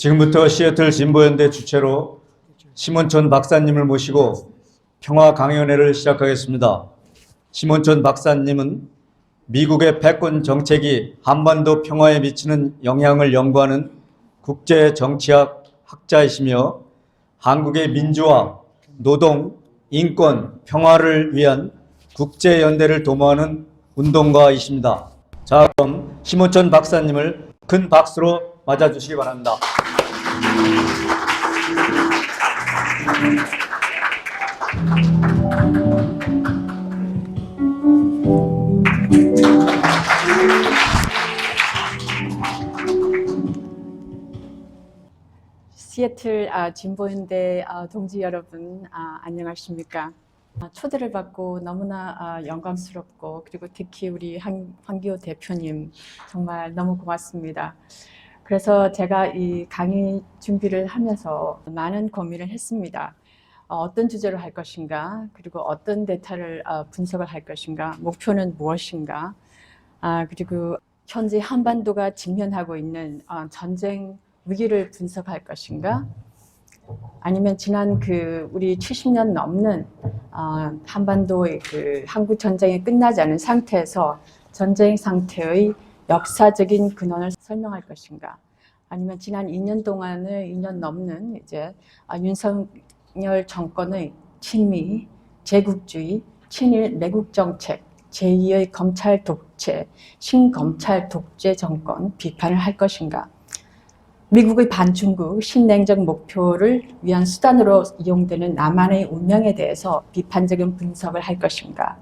지금부터 시애틀 진보연대 주최로 심원천 박사님을 모시고 평화 강연회를 시작하겠습니다. 심원천 박사님은 미국의 패권 정책이 한반도 평화에 미치는 영향을 연구하는 국제정치학 학자이시며 한국의 민주화, 노동, 인권, 평화를 위한 국제연대를 도모하는 운동가이십니다. 자, 그럼 심원천 박사님을 큰 박수로 맞아주시기 바랍니다. 시애틀 진보연대 동지 여러분, 안녕하십니까? 초대를 받고 너무나 영광스럽고, 그리고 특히 우리 황기호 대표님 정말 너무 고맙습니다. 그래서 제가 이 강의 준비를 하면서 많은 고민을 했습니다. 어떤 주제로 할 것인가, 그리고 어떤 데이터를 분석을 할 것인가, 목표는 무엇인가, 그리고 현재 한반도가 직면하고 있는 전쟁 위기를 분석할 것인가, 아니면 지난 우리 70년 넘는 한반도의 한국 전쟁이 끝나지 않은 상태에서 전쟁 상태의 역사적인 근원을 설명할 것인가, 아니면 지난 2년 동안의 2년 넘는 이제 윤석열 정권의 친미, 제국주의, 친일 내국 정책, 제2의 검찰 독재, 신검찰 독재 정권 비판을 할 것인가, 미국의 반중국 신냉전 목표를 위한 수단으로 이용되는 남한의 운명에 대해서 비판적인 분석을 할 것인가,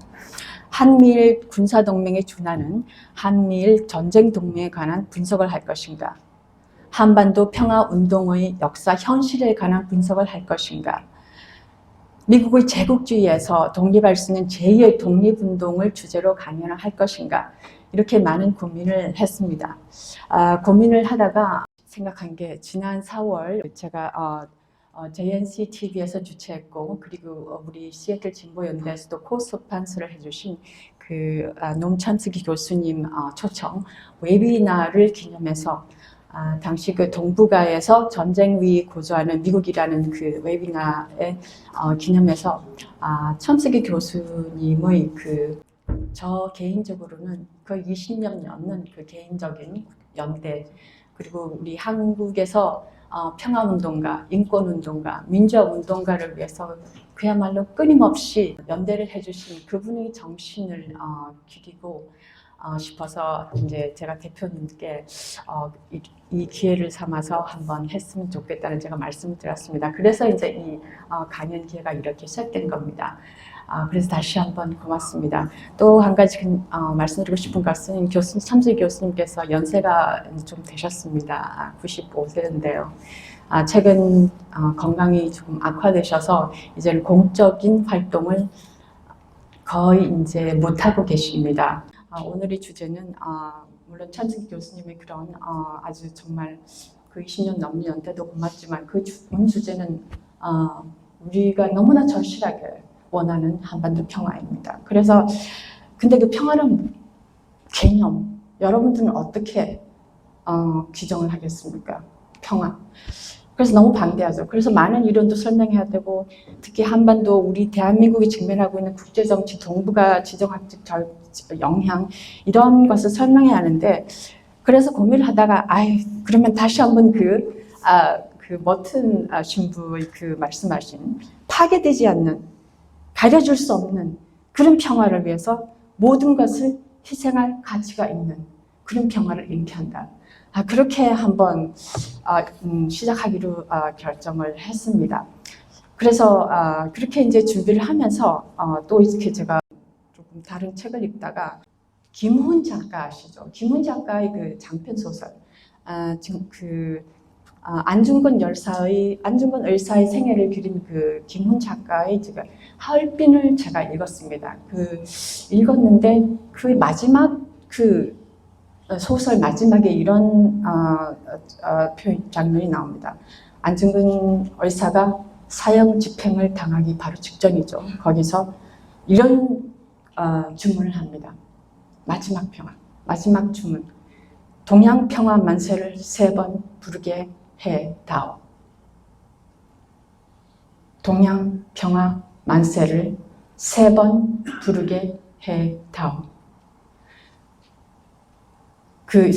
한미일 군사동맹에 준하는 한미일 전쟁동맹에 관한 분석을 할 것인가, 한반도 평화운동의 역사 현실에 관한 분석을 할 것인가, 미국의 제국주의에서 독립할 수 있는 제2의 독립운동을 주제로 강연을 할 것인가, 이렇게 많은 고민을 했습니다. 고민을 하다가 생각한 게, 지난 4월 제가 JNC TV에서 주최했고, 그리고 우리 시애틀 진보연대에서도 코스판스를 해주신 노참스기 교수님 초청 웨비나를 기념해서, 당시 동북아에서 전쟁 위 고조하는 미국이라는 웨비나에 기념해서 첨스기 교수님의 저 개인적으로는 거의 20년 넘는 개인적인 연대, 그리고 우리 한국에서 평화운동가, 인권운동가, 민주화운동가를 위해서 그야말로 끊임없이 연대를 해주신 그분의 정신을 기리고 싶어서 이제 제가 대표님께 이 기회를 삼아서 한번 했으면 좋겠다는 제가 말씀을 드렸습니다. 그래서 이제 이 강연 기회가 이렇게 시작된 겁니다. 그래서 다시 한번 고맙습니다. 또 한 가지 말씀드리고 싶은 것은 참수희 교수님께서 연세가 좀 되셨습니다. 95세인데요. 최근 건강이 조금 악화되셔서 이제는 공적인 활동을 거의 이제 못하고 계십니다. 오늘의 주제는 물론 참수희 교수님의 그런 아주 정말 20년 넘는 연대도 고맙지만 오늘 주제는 우리가 너무나 절실하게 원하는 한반도 평화입니다. 그래서 근데 그 평화는 개념, 여러분들은 어떻게 규정을 하겠습니까? 평화. 그래서 너무 방대하죠. 그래서 많은 이론도 설명해야 되고, 특히 한반도, 우리 대한민국이 직면하고 있는 국제정치, 동북아 지정학적 영향, 이런 것을 설명해야 하는데, 그래서 고민을 하다가 그러면 다시 한번 머튼 신부의 말씀하신 파괴되지 않는, 가려줄 수 없는 그런 평화를 위해서 모든 것을 희생할 가치가 있는 그런 평화를 잉태한다. 그렇게 한번 시작하기로 결정을 했습니다. 그래서 그렇게 이제 준비를 하면서 또 이렇게 제가 조금 다른 책을 읽다가 김훈 작가 아시죠? 김훈 작가의 장편 소설, 지금 안중근 의사의 생애를 그린 김훈 작가의 제가 하얼빈을 제가 읽었습니다. 읽었는데 마지막 소설 마지막에 이런 장면이 나옵니다. 안중근 의사가 사형 집행을 당하기 바로 직전이죠. 거기서 이런 주문을 합니다. 마지막 평화, 마지막 주문. 동양 평화 만세를 3번 부르게 해다오. 동양 평화 만세를 3번 부르게 해다오. 그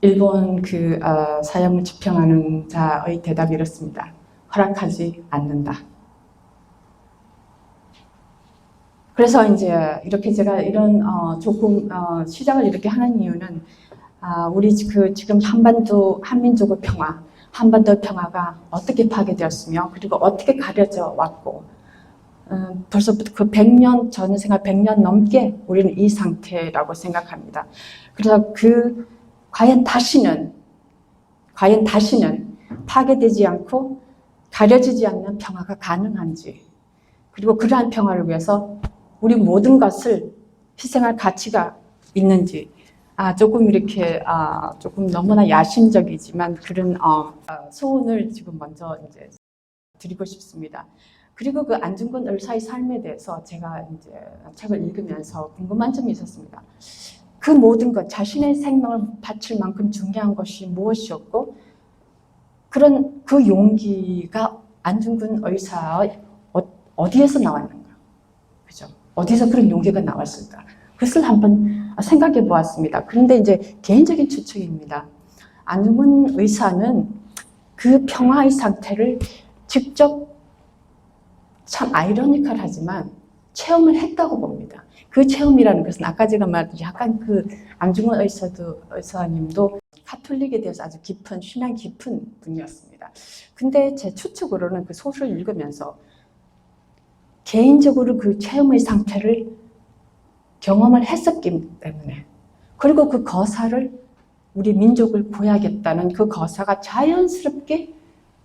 일본 사형을 집행하는 자의 대답이 이렇습니다. 허락하지 않는다. 그래서 이제 이렇게 제가 이런 조금 시작을 이렇게 하는 이유는 우리 지금 한민족의 평화, 한반도의 평화가 어떻게 파괴되었으며 그리고 어떻게 가려져 왔고 벌써부터 그 100년 저는 100년 넘게 우리는 이 상태라고 생각합니다. 그래서 과연 다시는 파괴되지 않고 가려지지 않는 평화가 가능한지, 그리고 그러한 평화를 위해서 우리 모든 것을 희생할 가치가 있는지, 조금 이렇게 조금 너무나 야심적이지만 그런 소원을 지금 먼저 이제 드리고 싶습니다. 그리고 그 안중근 의사의 삶에 대해서 제가 이제 책을 읽으면서 궁금한 점이 있었습니다. 그 모든 것, 자신의 생명을 바칠 만큼 중요한 것이 무엇이었고, 그런 그 용기가 안중근 의사의 어디에서 나왔는가? 그죠? 어디서 그런 용기가 나왔을까? 그것을 한번 생각해 보았습니다. 그런데 이제 개인적인 추측입니다. 안중근 의사는 그 평화의 상태를 직접 참 아이러니컬하지만 체험을 했다고 봅니다. 그 체험이라는 것은 아까 제가 말했듯이 약간 안중근 의사님도 카톨릭에 대해서 아주 깊은, 신앙 깊은 분이었습니다. 근데 제 추측으로는 그 소설을 읽으면서 개인적으로 그 체험의 상태를 경험을 했었기 때문에, 그리고 그 거사를 우리 민족을 구해야겠다는 그 거사가 자연스럽게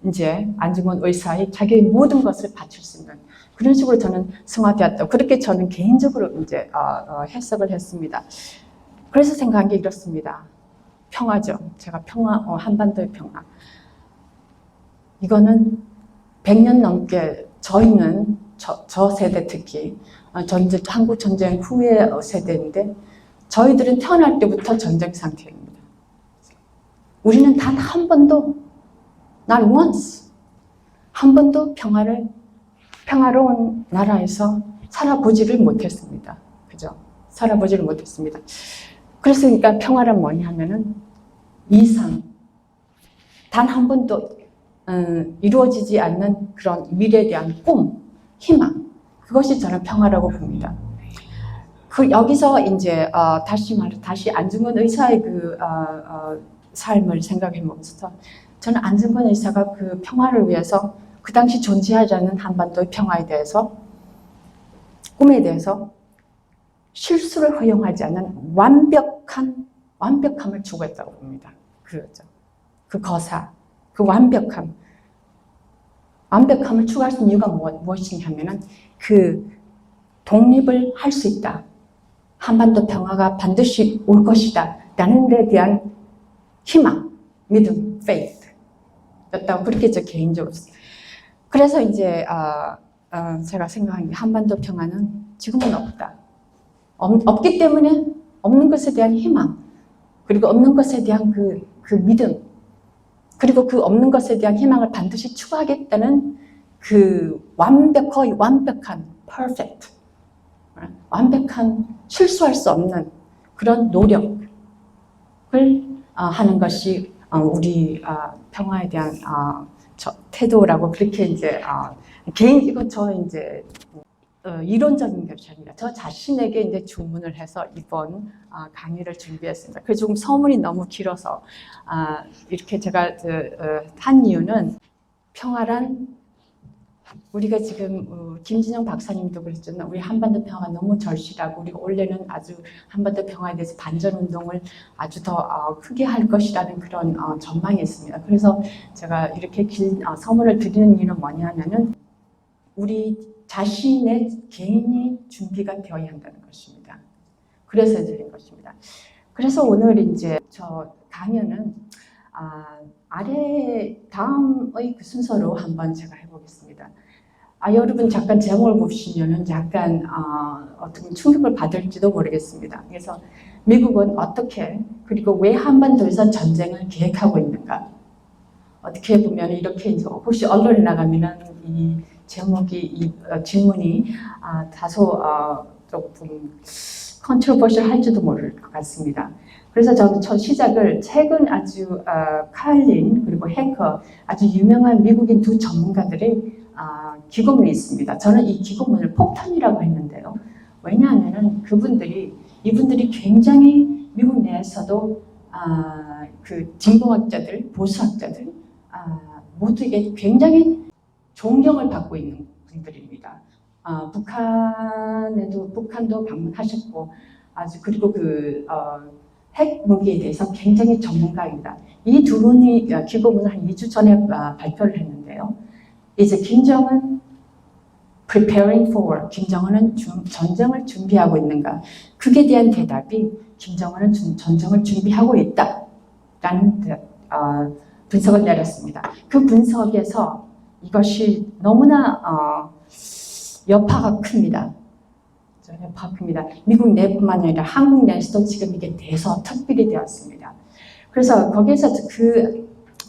이제 안중근 의사의 자기의 모든 것을 바칠 수 있는 그런 식으로 저는 승화되었다. 그렇게 저는 개인적으로 이제 해석을 했습니다. 그래서 생각한 게 이렇습니다. 평화죠. 제가 한반도의 평화. 이거는 100년 넘게 저희는 저 세대 특히 한국 전쟁 후의 세대인데 저희들은 태어날 때부터 전쟁 상태입니다. 우리는 단 한 번도 not once 한 번도 평화로운 나라에서 살아보지를 못했습니다. 그죠? 살아보지를 못했습니다. 그래서 그러니까 평화란 뭐냐면은 이상 단 한 번도 이루어지지 않는 그런 미래에 대한 꿈, 희망, 그것이 저는 평화라고 봅니다. 여기서 이제 다시 안중근 의사의 삶을 생각해 보면서 저는 안중근 의사가 그 평화를 위해서 그 당시 존재하지 않는 한반도의 평화에 대해서, 꿈에 대해서 실수를 허용하지 않는 완벽함을 추구했다고 봅니다. 그렇죠. 그 거사, 그 완벽함을 추구할 수 있는 이유가 무엇이냐면은 독립을 할 수 있다. 한반도 평화가 반드시 올 것이다. 라는 데 대한 희망, 믿음, faith 였다고 그렇게 저 개인적으로. 그래서 이제 제가 생각한 게 한반도 평화는 지금은 없다. 없기 때문에 없는 것에 대한 희망, 그리고 없는 것에 대한 그 믿음, 그리고 그 없는 것에 대한 희망을 반드시 추구하겠다는 거의 완벽한 perfect, 완벽한 실수할 수 없는 그런 노력을 하는 것이 우리 평화에 대한 태도라고 그렇게 이제 이거 저 이제 이론적인 것이 아니라 저 자신에게 이제 주문을 해서 이번 강의를 준비했습니다. 그 조금 서문이 너무 길어서 이렇게 제가 한 이유는 평화란 우리가 지금 김진영 박사님도 그랬잖아요. 우리 한반도 평화가 너무 절실하고 우리가 올해는 아주 한반도 평화에 대해서 반전 운동을 아주 더 크게 할 것이라는 그런 전망이 있습니다. 그래서 제가 이렇게 긴 서문을 드리는 이유는 뭐냐면은 우리 자신의 개인이 준비가 되어야 한다는 것입니다. 그래서 드린 것입니다. 그래서 오늘 이제 저 강연은 다음의 그 순서로 한번 제가 해보겠습니다. 여러분 잠깐 제목을 보시면은 약간 어떤 충격을 받을지도 모르겠습니다. 그래서 미국은 어떻게, 그리고 왜 한반도에서 전쟁을 계획하고 있는가? 어떻게 보면 이렇게 이제 혹시 언론에 나가면은 이 제목이 이 질문이 다소 조금 컨트로버셜 할지도 모를 것 같습니다. 그래서 저 시작을 최근 아주 칼린 그리고 해커 아주 유명한 미국인 두 전문가들의 기고문이 있습니다. 저는 이 기고문을 폭탄이라고 했는데요. 왜냐하면은 이분들이 굉장히 미국 내에서도 그 진보학자들, 보수학자들 모두에게 굉장히 존경을 받고 있는 분들입니다. 북한도 방문하셨고 그리고 핵 무기에 대해서 굉장히 전문가입니다. 이 두 분이 기고문을 한 2주 전에 발표를 했는데요. 이제 김정은 preparing for, 김정은은 전쟁을 준비하고 있는가? 그에 대한 대답이 김정은은 전쟁을 준비하고 있다라는 분석을 내렸습니다. 그 분석에서 이것이 너무나 여파가 큽니다. 미국 내뿐만 아니라 한국 내에서도 지금 이게 대서특필이 되었습니다. 그래서 거기에서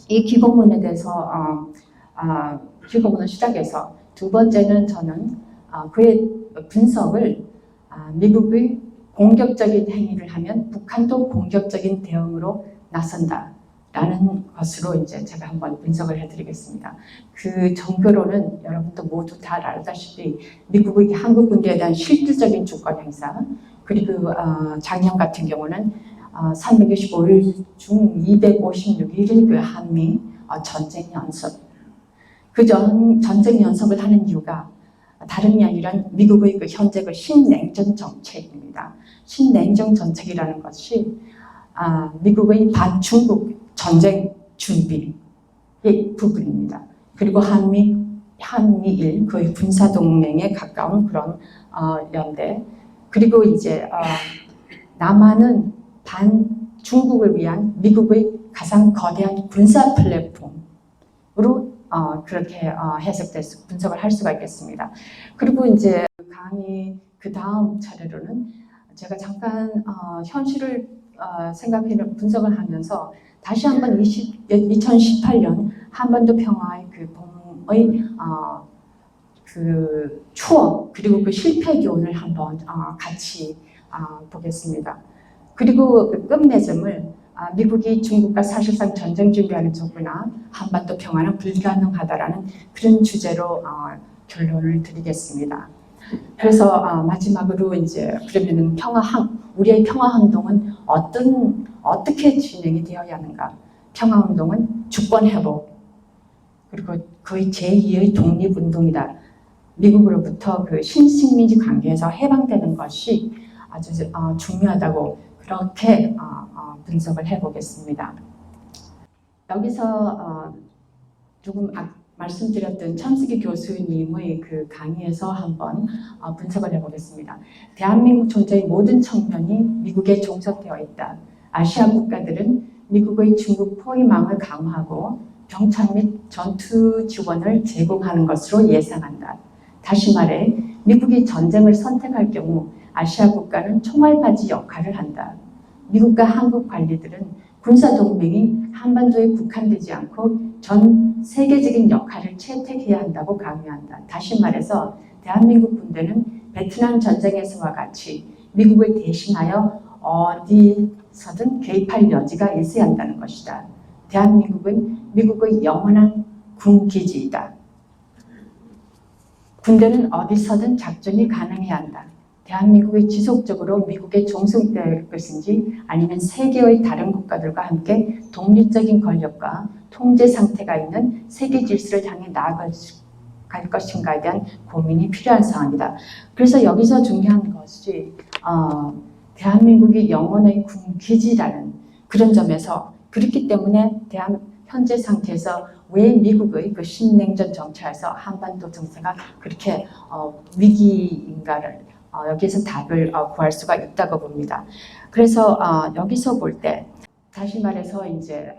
이 기고문에 대해서 기고문을 시작해서 두 번째는 저는 그의 분석을 미국의 공격적인 행위를 하면 북한도 공격적인 대응으로 나선다라는 것으로 이제 제가 한번 분석을 해드리겠습니다. 그 정교로는 여러분도 모두 다 알다시피 미국의 한국 군대에 대한 실질적인 주권 행사, 그리고 작년 같은 경우는 325일 중 256일의 그 한미 전쟁 연습, 그 전쟁 연습을 하는 이유가 다름이 아니라 미국의 현재 신냉전 정책입니다. 신냉전 정책이라는 것이 미국의 반중국 전쟁 준비의 부분입니다. 그리고 한미일 거의 군사 동맹에 가까운 그런 연대, 그리고 이제 남한은 반중국을 위한 미국의 가장 거대한 군사 플랫폼으로 그렇게 해석돼서 분석을 할 수가 있겠습니다. 그리고 이제 강의 그 다음 차례로는 제가 잠깐 현실을 생각해서 분석을 하면서 다시 한번 2018년 한반도 평화의 그 봄의 그 추억 그리고 그 실패 교훈을 한번 같이 보겠습니다. 그리고 그 끝맺음을 미국이 중국과 사실상 전쟁 준비하는 쪽이나 한반도 평화는 불가능하다라는 그런 주제로 결론을 드리겠습니다. 그래서 마지막으로 이제 그러면은 우리의 평화 행동은 어떻게 진행이 되어야 하는가? 평화 행동은 주권 회복, 그리고 거의 제2의 독립운동이다. 미국으로부터 그 신식민지 관계에서 해방되는 것이 아주 중요하다고 그렇게 분석을 해보겠습니다. 여기서 조금 말씀드렸던 천수기 교수님의 그 강의에서 한번 분석을 해보겠습니다. 대한민국 존재의 모든 측면이 미국에 종속되어 있다. 아시아 국가들은 미국의 중국 포위망을 강화하고 병창 및 전투 지원을 제공하는 것으로 예상한다. 다시 말해 미국이 전쟁을 선택할 경우 아시아 국가는 총알바지 역할을 한다. 미국과 한국 관리들은 군사동맹이 한반도에 국한되지 않고 전 세계적인 역할을 채택해야 한다고 강요한다. 다시 말해서 대한민국 군대는 베트남 전쟁에서와 같이 미국을 대신하여 어디서든 개입할 여지가 있어야 한다는 것이다. 대한민국은 미국의 영원한 군기지이다. 군대는 어디서든 작전이 가능해야 한다. 대한민국이 지속적으로 미국에 종속될 것인지 아니면 세계의 다른 국가들과 함께 독립적인 권력과 통제 상태가 있는 세계 질서를 향해 나아갈 것인가에 대한 고민이 필요한 상황이다. 그래서 여기서 중요한 것이 대한민국이 영원의 군기지라는 그런 점에서 그렇기 때문에 현재 상태에서 왜 미국의 그 신냉전 정치에서 한반도 정세가 그렇게 위기인가를 여기에서 답을 구할 수가 있다고 봅니다. 그래서 여기서 볼 때 다시 말해서 이제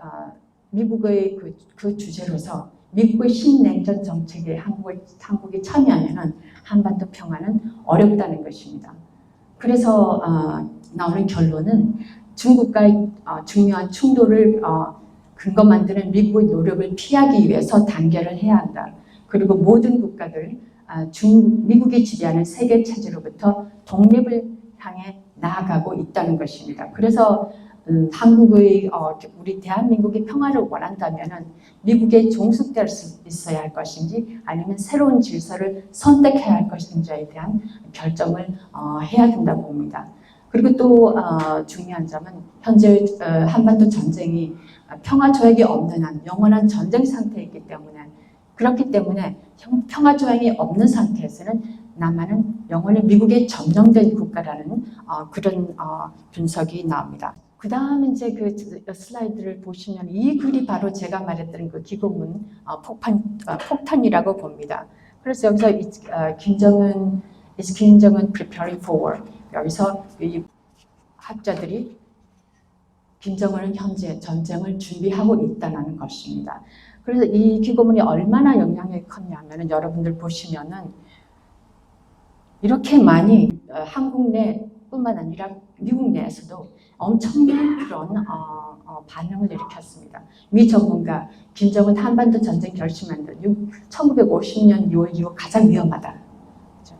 미국의 그 주제로서 미국의 신냉전 정책에 한국이 참여하면은 한반도 평화는 어렵다는 것입니다. 그래서 나오는 결론은 중국과의 중요한 충돌을 근거 만드는 미국의 노력을 피하기 위해서 단결을 해야 한다. 그리고 모든 국가들 미국이 지배하는 세계 체제로부터 독립을 향해 나아가고 있다는 것입니다. 그래서 한국의 우리 대한민국의 평화를 원한다면은 미국에 종속될 수 있어야 할 것인지 아니면 새로운 질서를 선택해야 할 것인지에 대한 결정을 해야 된다고 봅니다. 그리고 또 중요한 점은 현재 한반도 전쟁이 평화 조약이 없는 한 영원한 전쟁 상태에 있기 때문에 그렇기 때문에 평화 조약이 없는 상태에서는 남한은 영원히 미국에 점령된 국가라는 그런 분석이 나옵니다. 그 다음 이제 그 슬라이드를 보시면 이 글이 바로 제가 말했던 그 기고문 폭탄이라고 봅니다. 그래서 여기서 김정은 preparing for war. 여기서 이 학자들이 김정은은 현재 전쟁을 준비하고 있다는 것입니다. 그래서 이 기고문이 얼마나 영향이 컸냐면은 여러분들 보시면은 이렇게 많이 한국 내뿐만 아니라 미국 내에서도 엄청난 그런 반응을 일으켰습니다. 미 전문가 김정은 한반도 전쟁 결심한 1950년 6월 이후 가장 위험하다. 그렇죠?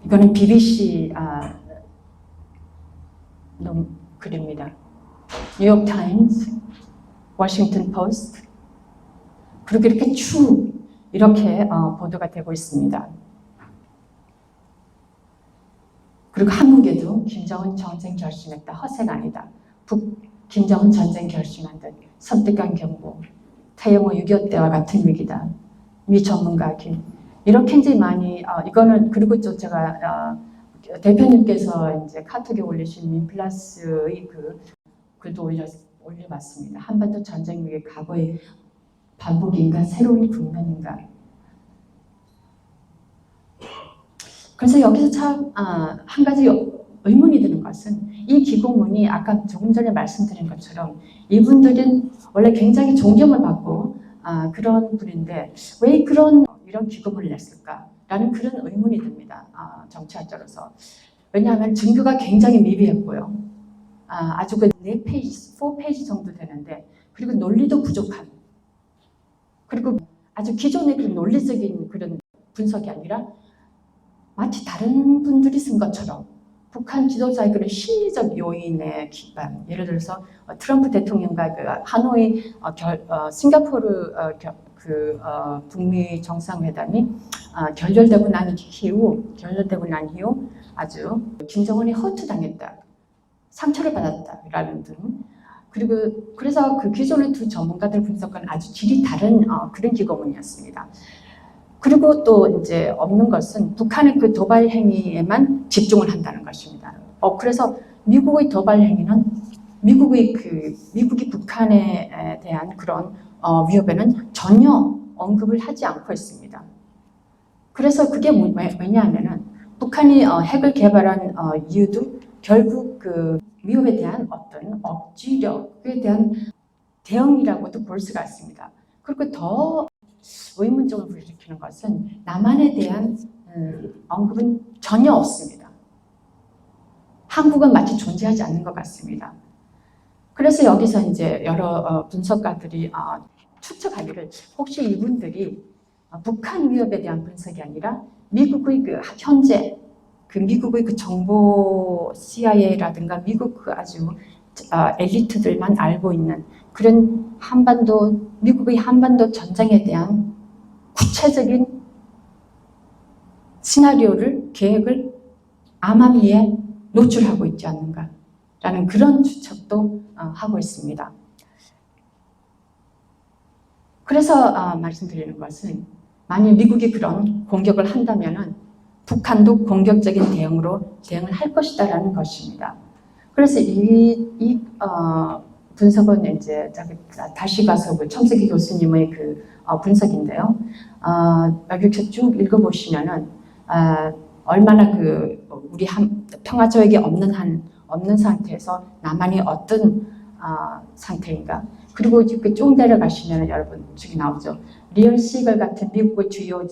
이거는 BBC 글입니다. 뉴욕 타임스, 워싱턴 포스트 그리고 이렇게 쭉 이렇게 보도가 되고 있습니다. 그리고 한국에도 김정은 전쟁 결심했다. 허세가 아니다. 김정은 전쟁 결심한 듯 섬뜩한 경고. 태영호 6.25 때와 같은 위기다. 미 전문가 이렇게 이제 많이 이거는 그리고 또 제가 대표님께서 이제 카톡에 올리신 민플러스의 그 글도 올려봤습니다. 한반도 전쟁 위기 과거의 반복인가 새로운 국면인가. 그래서 여기서 참 한 가지 의문이 드는 것은 이 기고문이 아까 조금 전에 말씀드린 것처럼 이분들은 원래 굉장히 존경을 받고 그런 분인데 왜 이런 기고문을 냈을까라는 그런 의문이 듭니다. 정치학자로서. 왜냐하면 증거가 굉장히 미비했고요. 아주 그 4페이지, 4페이지 정도 되는데 그리고 논리도 부족한 그리고 아주 기존의 그 논리적인 그런 분석이 아니라 마치 다른 분들이 쓴 것처럼 북한 지도자의 그런 심리적 요인에 기반, 예를 들어서 트럼프 대통령과 그 하노이 싱가포르 북미 정상회담이 결렬되고 난 이후 아주 김정은이 허투당했다, 상처를 받았다라는 등 그리고 그래서 그 기존의 두 전문가들 분석과는 아주 질이 다른 그런 기고문이었습니다. 그리고 또 이제 없는 것은 북한의 그 도발 행위에만 집중을 한다는 것입니다. 그래서 미국의 도발 행위는 미국이 북한에 대한 그런 위협에는 전혀 언급을 하지 않고 있습니다. 그래서 그게 왜냐하면은 북한이 핵을 개발한 이유도 결국 그 위협에 대한 어떤 억지력에 대한 대응이라고도 볼 수가 있습니다. 그리고 더 의문점을 불러일으키는 것은 남한에 대한 언급은 전혀 없습니다. 한국은 마치 존재하지 않는 것 같습니다. 그래서 여기서 이제 여러 분석가들이 추측하기를 혹시 이분들이 북한 위협에 대한 분석이 아니라 미국의 그 현재 미국의 그 정보 CIA라든가 미국 그 아주 엘리트들만 알고 있는 그런 미국의 한반도 전쟁에 대한 구체적인 시나리오를, 계획을 암암리에 노출하고 있지 않는가라는 그런 추측도 하고 있습니다. 그래서 말씀드리는 것은 만약 미국이 그런 공격을 한다면은 북한도 공격적인 대응을 할 것이다라는 것입니다. 그래서 이 분석은 이제 다시 가서 그 첨석희 교수님의 그 분석인데요. 여기서 쭉 읽어보시면은 얼마나 그 우리 평화 조약이 없는 상태에서 남한이 어떤 상태인가. 그리고 쭉 내려가시면 여러분 저기 나오죠. 리얼 시걸 같은 미국의 주요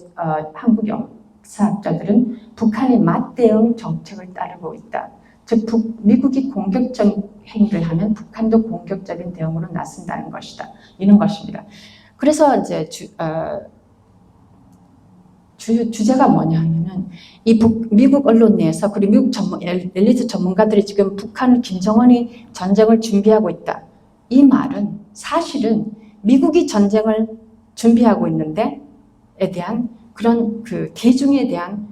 한국 역사학자들은 북한의 맞대응 정책을 따르고 있다. 즉 미국이 공격적 행위를 하면 북한도 공격적인 대응으로 나선다는 것이다. 이런 것입니다. 그래서 이제 주제가 뭐냐 하면은 미국 언론 내에서 그리고 미국 엘리트 전문가들이 지금 북한 김정은이 전쟁을 준비하고 있다. 이 말은 사실은 미국이 전쟁을 준비하고 있는데에 대한 그런 그 대중에 대한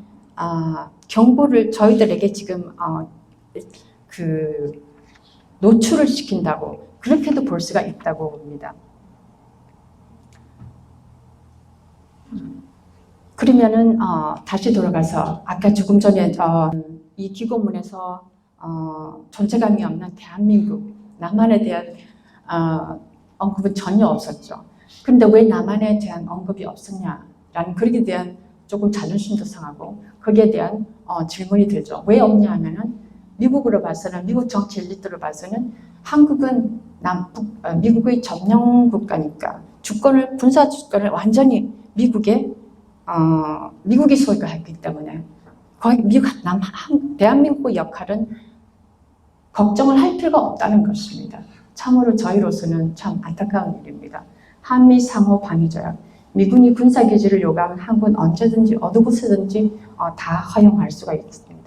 경고를 저희들에게 지금 그 노출을 시킨다고 그렇게도 볼 수가 있다고 봅니다. 그러면은 다시 돌아가서 아까 조금 전에 이 기고문에서 존재감이 없는 대한민국 남한에 대한 언급은 전혀 없었죠. 그런데 왜 남한에 대한 언급이 없었냐라는 거기에 대한 조금 자존심도 상하고 거기에 대한 질문이 들죠. 왜 없냐 하면은 미국으로 봐서는 미국 정치 엘리트로 봐서는 한국은 미국의 점령 국가니까 군사 주권을 완전히 미국이 소유가 했기 때문에 거의 대한민국의 역할은 걱정을 할 필요가 없다는 것입니다. 참으로 저희로서는 참 안타까운 일입니다. 한미 상호 방위 조약, 미군이 군사기지를 요구하면 한국은 언제든지 어느 곳에든지 다 허용할 수가 있습니다.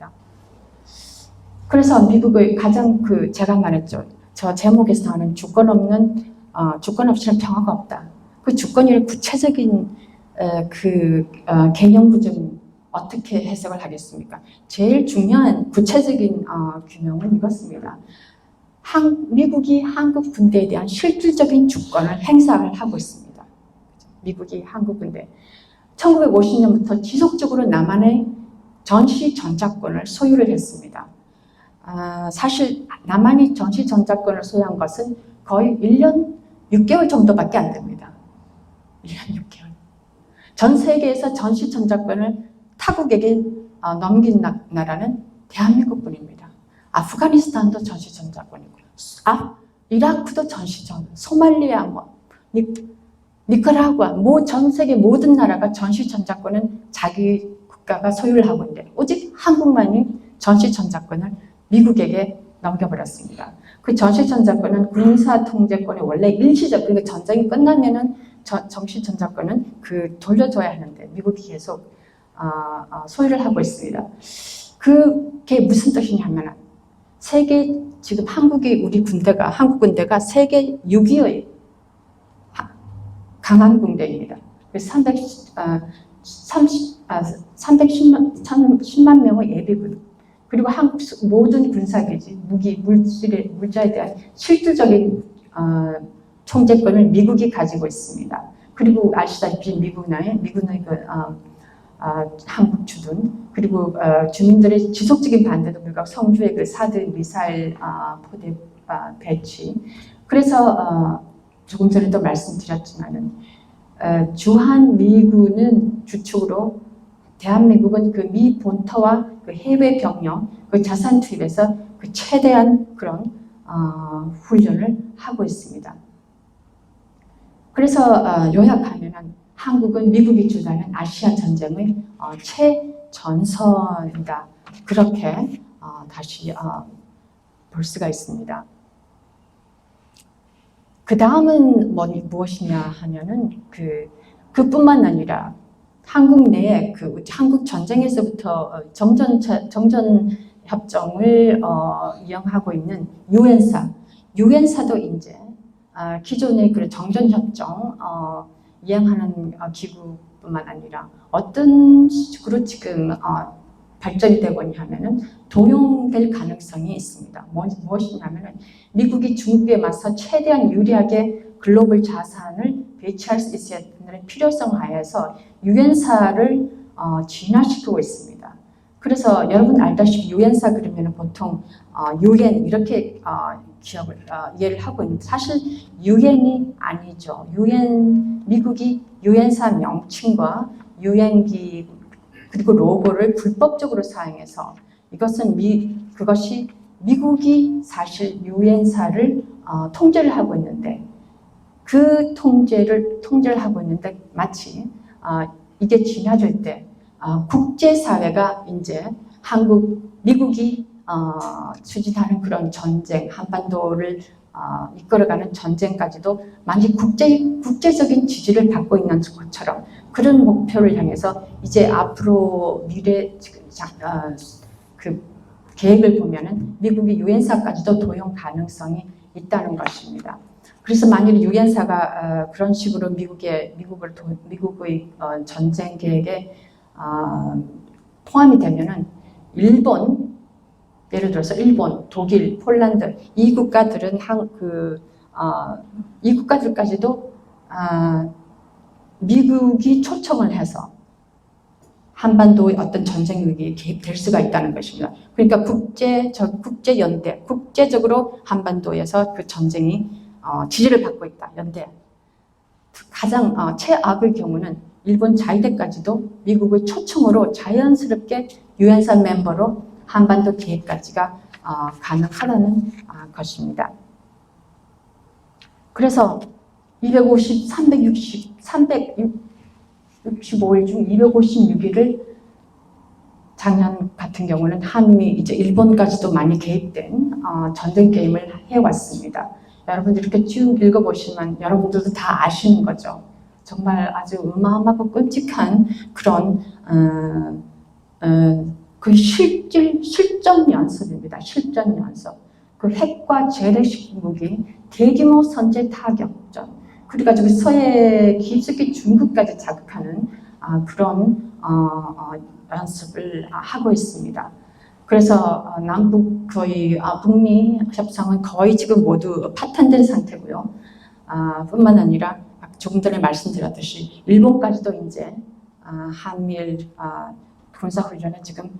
그래서 미국의 가장 제가 말했죠. 저 제목에서 나오는 주권 없이는 평화가 없다. 그 주권이 구체적인 개념 구조는 어떻게 해석을 하겠습니까? 제일 중요한 구체적인 규명은 이것입니다. 미국이 한국 군대에 대한 실질적인 주권을 행사를 하고 있습니다. 미국이 한국 군대 1950년부터 지속적으로 남한의 전시 전자권을 소유를 했습니다. 사실 남한이 전시 전자권을 소유한 것은 거의 1년 6개월 정도밖에 안 됩니다. 1년 6개월. 전 세계에서 전시 전자권을 타국에게 넘긴 나라는 대한민국뿐입니다. 아프가니스탄도 전시 전자권이고, 이라크도 전시 전, 소말리아, 니카라구아, 전 세계 모든 나라가 전시 전자권은 자기 국가가 소유를 하고 있는데 오직 한국만이 전시 전자권을 미국에게 넘겨버렸습니다. 그 전시 전자권은 군사 통제권의 원래 일시적, 그러니까 전쟁이 끝나면은 전시 전자권은 돌려줘야 하는데 미국이 계속 소유를 하고 있습니다. 그게 무슨 뜻이냐면 지금 한국 군대가 세계 6위의 강한 군대입니다. 310만 명의 예비군, 그리고 한국 모든 군사기지, 물자에 대한 실질적인 통제권을 미국이 가지고 있습니다. 그리고 아시다시피 미군의 한국 주둔, 그리고 주민들의 지속적인 반대도 불구하고 성주의 사드 미사일 포대 배치. 그래서 조금 전에도 말씀드렸지만은 주한 미군은 주축으로 대한민국은 미 본토와 해외 병력 자산 투입해서 최대한 그런 훈련을 하고 있습니다. 그래서 요약하면은 한국은 미국이 주도하는 아시아 전쟁의 최전선이다. 그렇게 다시 볼 수가 있습니다. 그 다음은 무엇이냐 하면은 그뿐만 아니라 한국 내에 한국 전쟁에서부터 정전 협정을 이행하고 있는 유엔사도 이제 기존의 정전 협정 이행하는 기구뿐만 아니라 어떤 식으로 지금 발전이 되고 있냐면은 동용될 가능성이 있습니다. 무엇이냐면은 미국이 중국에 맞서 최대한 유리하게 글로벌 자산을 배치할 수 있어야 되는 필요성 하에서 유엔사를 진화시키고 있습니다. 그래서 여러분 알다시피 유엔사 그러면 보통 유엔 이렇게 이해를 하고 있는데 사실 유엔이 아니죠. 미국이 유엔사 명칭과 유엔기 그리고 로고를 불법적으로 사용해서 그것이 미국이 사실 유엔사를 통제를 하고 있는데 그 통제를 하고 있는데 마치 이게 지나질 때 국제사회가 이제 미국이 추진하는 그런 전쟁, 한반도를 이끌어가는 전쟁까지도 많이 국제적인 지지를 받고 있는 것처럼 그런 목표를 향해서 이제 앞으로 미래 그 계획을 보면은 미국이 유엔사까지도 도용 가능성이 있다는 것입니다. 그래서 만일 유엔사가 그런 식으로 미국의 전쟁 계획에 포함이 되면은 일본, 예를 들어서 일본, 독일, 폴란드 이 국가들은 이 국가들까지도 미국이 초청을 해서 한반도의 어떤 전쟁 위기에 개입될 수가 있다는 것입니다. 그러니까 국제연대, 국제적으로 한반도에서 그 전쟁이 지지를 받고 있다. 연대. 가장 최악의 경우는 일본 자위대까지도 미국의 초청으로 자연스럽게 유엔사 멤버로 한반도 계획까지가 가능하다는 것입니다. 그래서 365일 중 256일을 작년 같은 경우는 한미 이제 일본까지도 많이 개입된 전쟁 게임을 해왔습니다. 여러분들 이렇게 쭉 읽어보시면 여러분들도 다 아시는 거죠. 정말 아주 어마어마하고 끔찍한 그런 그 실전 연습입니다. 실전 연습. 그 핵과 재래식 무기, 대규모 선제 타격전, 그래가지고 서해 깊숙이 중국까지 자극하는 그런 연습을 하고 있습니다. 그래서 남북 거의 북미 협상은 거의 지금 모두 파탄된 상태고요. 뿐만 아니라 조금 전에 말씀드렸듯이 일본까지도 이제 한미일 군사훈련에 지금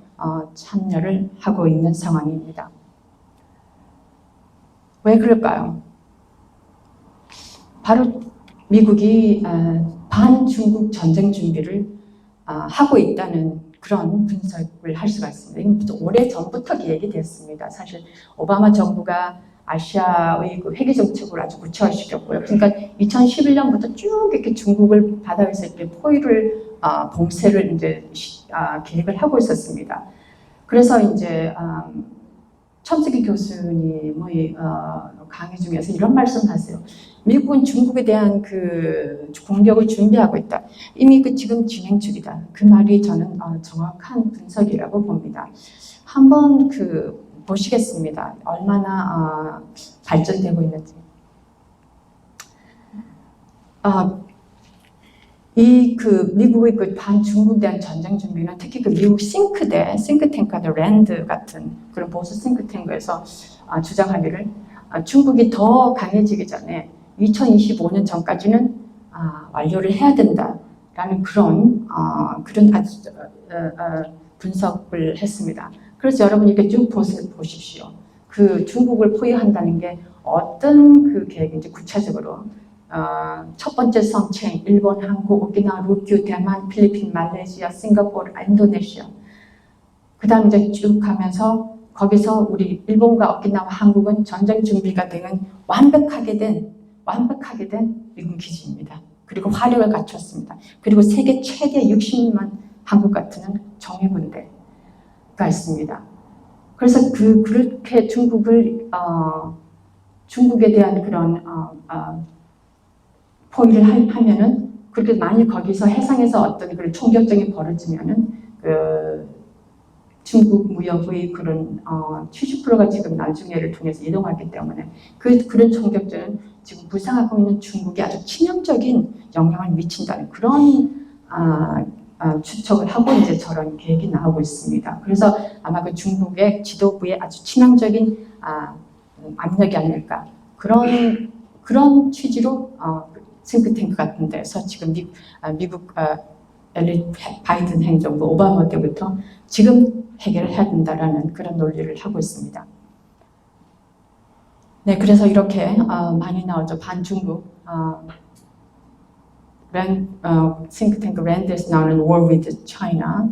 참여를 하고 있는 상황입니다. 왜 그럴까요? 바로 미국이 반중국 전쟁 준비를 하고 있다는 그런 분석을 할 수가 있습니다. 이건 오래 전부터 계획이 됐습니다. 사실 오바마 정부가 아시아의 그 회계 정책을 아주 구체화시켰고요. 그러니까 2011년부터 쭉 이렇게 중국을 바다에서 이렇게 포위를 봉쇄를 이제 계획을 하고 있었습니다. 그래서 이제 첨스키 교수님의 강의 중에서 이런 말씀하세요. 미국은 중국에 대한 그 공격을 준비하고 있다. 이미 지금 진행 중이다. 그 말이 저는 정확한 분석이라고 봅니다. 한번 보시겠습니다. 얼마나 발전되고 있는지. 미국의 그 반중국에 대한 전쟁 준비는 특히 그 미국 싱크탱크들 랜드 같은 그런 보수 싱크탱크에서 주장하기를 중국이 더 강해지기 전에 2025년 전까지는 완료를 해야 된다라는 그런 아주 분석을 했습니다. 그래서 여러분 이렇게 쭉 보십시오. 그 중국을 포위한다는 게 어떤 그 계획인지 구체적으로 첫 번째 성체 일본, 한국, 오키나와, 루큐, 대만, 필리핀, 말레이시아, 싱가포르, 인도네시아. 그 다음 이제 쭉 가면서 거기서 우리 일본과 오키나와, 한국은 전쟁 준비가 되는 완벽하게 된 미군 기지입니다. 그리고 화력을 갖췄습니다. 그리고 세계 최대 60만 한국 같은 정예군대가 있습니다. 그래서 그렇게 중국에 대한 그런 포위를 하면은 그렇게 만일 거기서 해상에서 어떤 그런 총격전이 벌어지면은 중국 무역의 그런 70%가 지금 남중해를 통해서 이동하기 때문에 그런 총격전은 지금 불쌍하고 있는 중국에 아주 치명적인 영향을 미친다는 그런 추측을 하고 이제 저런 계획이 나오고 있습니다. 그래서 아마 그 중국의 지도부에 아주 치명적인 압력이 아닐까 그런 취지로 싱크탱크 같은 데서 지금 미국 바이든 행정부 오바마 때부터 지금 해결을 해야 된다라는 그런 논리를 하고 있습니다. 네, 그래서 이렇게 많이 나오죠. 반중국 싱크탱크 랜드에서 나오는 War with China.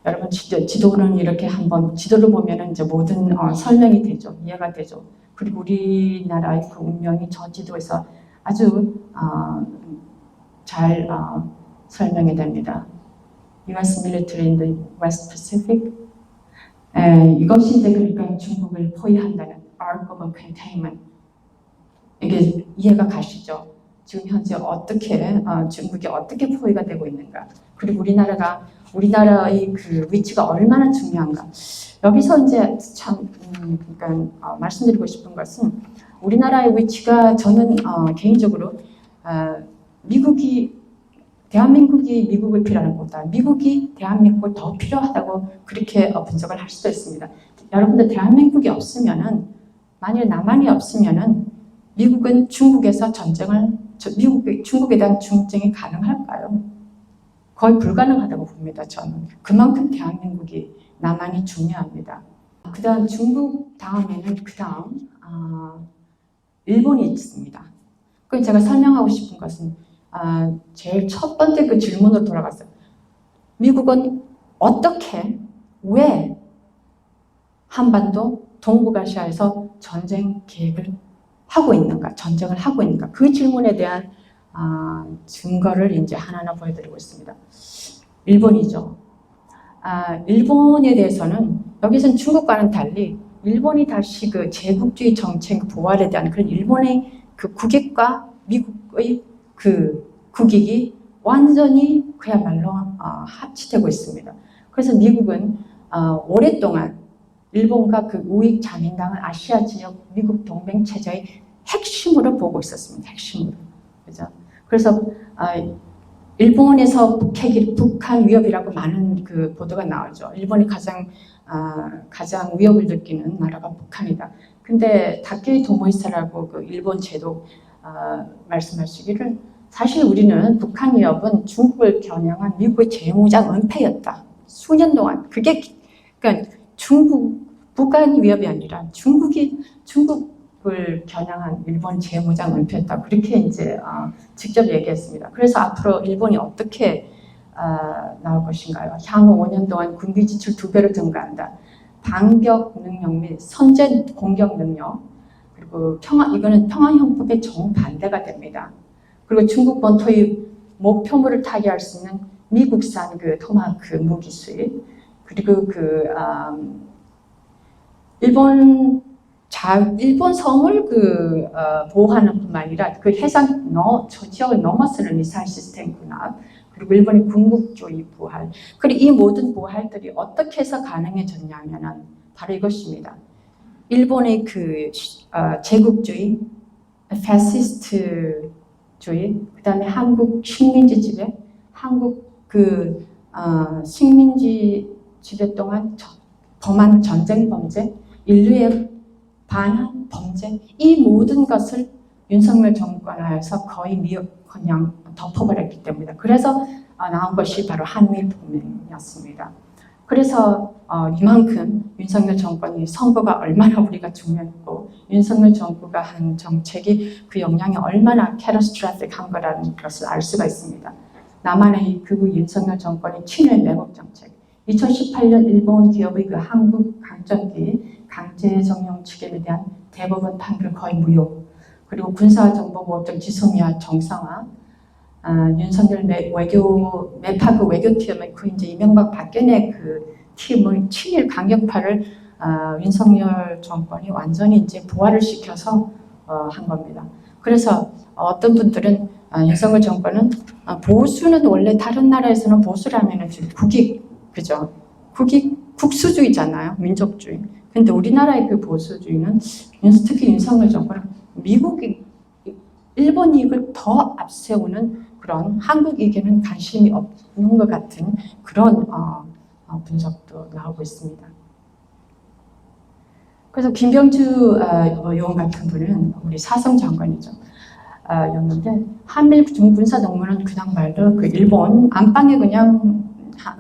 여러분 지도는 이렇게 한번 지도를 보면은 이제 모든 설명이 되죠. 이해가 되죠. 그리고 우리나라의 그 운명이 저 지도에서 아주 잘 설명이 됩니다. U.S. military in the West Pacific. 이것이 이제 그러니까 중국을 포위한다는 arc of containment. 이게 이해가 가시죠? 지금 현재 어떻게 중국이 어떻게 포위가 되고 있는가? 그리고 우리나라의 그 위치가 얼마나 중요한가? 여기서 이제 참 그러니까 말씀드리고 싶은 것은 우리나라의 위치가 저는 개인적으로 대한민국이 미국을 필요하는 것보다 미국이 대한민국을 더 필요하다고 그렇게 분석을 할 수도 있습니다. 여러분들 대한민국이 없으면은 만일 남한이 없으면은 미국은 중국에서 중국에 대한 중쟁이 가능할까요? 거의 불가능하다고 봅니다. 저는 그만큼 대한민국이 남한이 중요합니다. 그다음 중국 다음에는 일본이 있습니다. 그 제가 설명하고 싶은 것은 제일 첫 번째 그 질문으로 돌아갔어요. 미국은 어떻게 왜 한반도 동북아시아에서 전쟁 계획을 하고 있는가, 전쟁을 하고 있는가, 그 질문에 대한 증거를 이제 하나하나 보여드리고 있습니다. 일본이죠. 일본에 대해서는 여기서는 중국과는 달리 일본이 다시 그 제국주의 정책 부활에 대한 그런 일본의 그 국익과 미국의 그 국익이 완전히 그야말로 합치되고 있습니다. 그래서 미국은 오랫동안 일본과 그 우익 자민당을 아시아 지역 미국 동맹 체제의 핵심으로 보고 있었습니다. 핵심으로. 그죠? 그래서 일본에서 북한 위협이라고 많은 그 보도가 나오죠. 일본이 가장 위협을 느끼는 나라가 북한이다. 근데 다케이 토모히사라고 그 일본 제독 말씀하시기를 사실 우리는 북한 위협은 중국을 겨냥한 미국의 재무장 은폐였다. 수년 동안 그러니까 북한 위협이 아니라 중국을 겨냥한 일본 재무장 은폐였다. 그렇게 이제 직접 얘기했습니다. 그래서 앞으로 일본이 어떻게 나올 것인가요? 향후 5년 동안 군비 지출 2배로 증가한다. 반격 능력 및 선제 공격 능력, 그리고 이거는 평화헌법의 정반대가 됩니다. 그리고 중국 본토의 목표물을 타개할 수 있는 미국산 그 토마호크 무기 수입, 그리고 일본 성을 보호하는 뿐만 아니라 그 해상 저 지역을 넘어서는 미사일 시스템 군합, 그리고 일본의 군국주의 부활, 그리고 이 모든 부활들이 어떻게 해서 가능해졌냐면은 바로 이것입니다. 일본의 그 제국주의, 패시스트주의, 그다음에 한국 식민지 지배, 한국 식민지 지배 동안 범한 전쟁 범죄, 인류에 반한 범죄, 이 모든 것을 윤석열 정권 하에서 거의 그냥 덮어버렸기 때문에 그래서 나온 것이 바로 한미일 동맹이었습니다. 그래서 이만큼 윤석열 정권이 선거가 얼마나 우리가 중요했고 윤석열 정부가 한 정책이 그 영향이 얼마나 캐터스트라픽한 거라는 것을 알 수가 있습니다. 남한의 극우 윤석열 정권의 친일 매국 정책, 2018년 일본 기업의 그 한국 강점기 강제 정용 측에 대한 대법원 판결 거의 무효, 그리고 군사정보보호법 지속미화 정상화, 윤석열 매파 그 외교팀의 그 이제 이명박 박근혜 그 팀의 친일 강경파를 윤석열 정권이 완전히 이제 부활을 시켜서 한 겁니다. 그래서 어떤 분들은 윤석열 정권은 보수는 원래 다른 나라에서는 보수라면은 그죠? 국수주의잖아요, 민족주의. 근데 우리나라의 그 보수주의는 특히 윤석열 정권은 일본 이익을 더 앞세우는 그런 한국 이익에는 관심이 없는 것 같은 그런 분석도 나오고 있습니다. 그래서 김병주 의원 같은 분은 우리 사성 장관이죠. 였는데 한미일 군사동맹은 그냥 말로 그 일본 안방에 그냥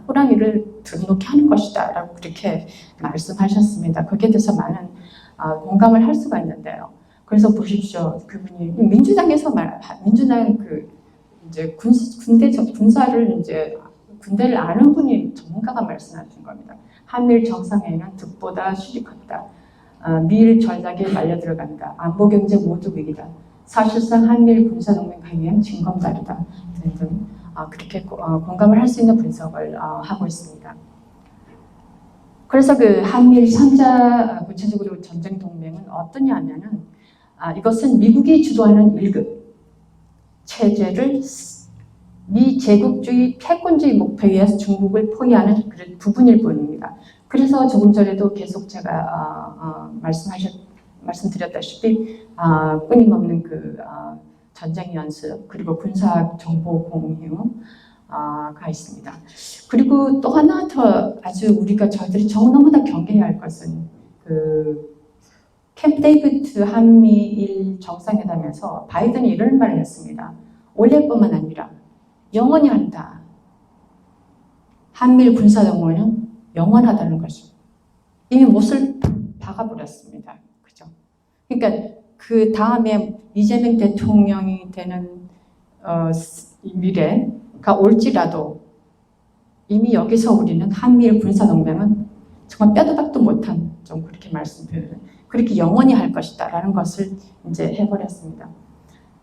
호랑이를 등록해 하는 것이다 라고 그렇게 말씀하셨습니다. 거기에 대해서 많은 공감을 할 수가 있는데요. 그래서 보십시오. 그분이 민주당에서 민주당 이제 군사를 이제 군대를 아는 분이 전문가가 말씀하신 겁니다. 한미일 정상회의는 득보다 실이 컸다. 미일 전략에 말려 들어간다. 안보 경제 모두 위기다. 사실상 한미일 군사동맹 강행 징검다리다. 등등 그렇게 공감을 할 수 있는 분석을 하고 있습니다. 그래서 그 한미일 3자 구체적으로 전쟁 동맹은 어떠냐면은 이것은 미국이 주도하는 1급 체제를 미 제국주의 패권주의 목표에 의해서 중국을 포위하는 그런 부분일 뿐입니다. 그래서 조금 전에도 계속 제가 말씀드렸다시피 끊임없는 그 전쟁 연습 그리고 군사 정보 공유가 있습니다. 그리고 또 하나 더 아주 저희들이 너무나 경계해야 할 것은 그 캠프 데이비드 한미일 정상회담에서 바이든이 이런 말을 했습니다. 올해뿐만 아니라 영원히 한다. 한미일 군사동맹은 영원하다는 것입니다. 이미 못을 박아버렸습니다. 그죠? 그러니까 그 다음에 이재명 대통령이 되는 미래가 올지라도 이미 여기서 우리는 한미일 군사동맹은 정말 빼도 박도 못한 좀 그렇게 말씀드려요. 그렇게 영원히 할 것이다라는 것을 이제 해버렸습니다.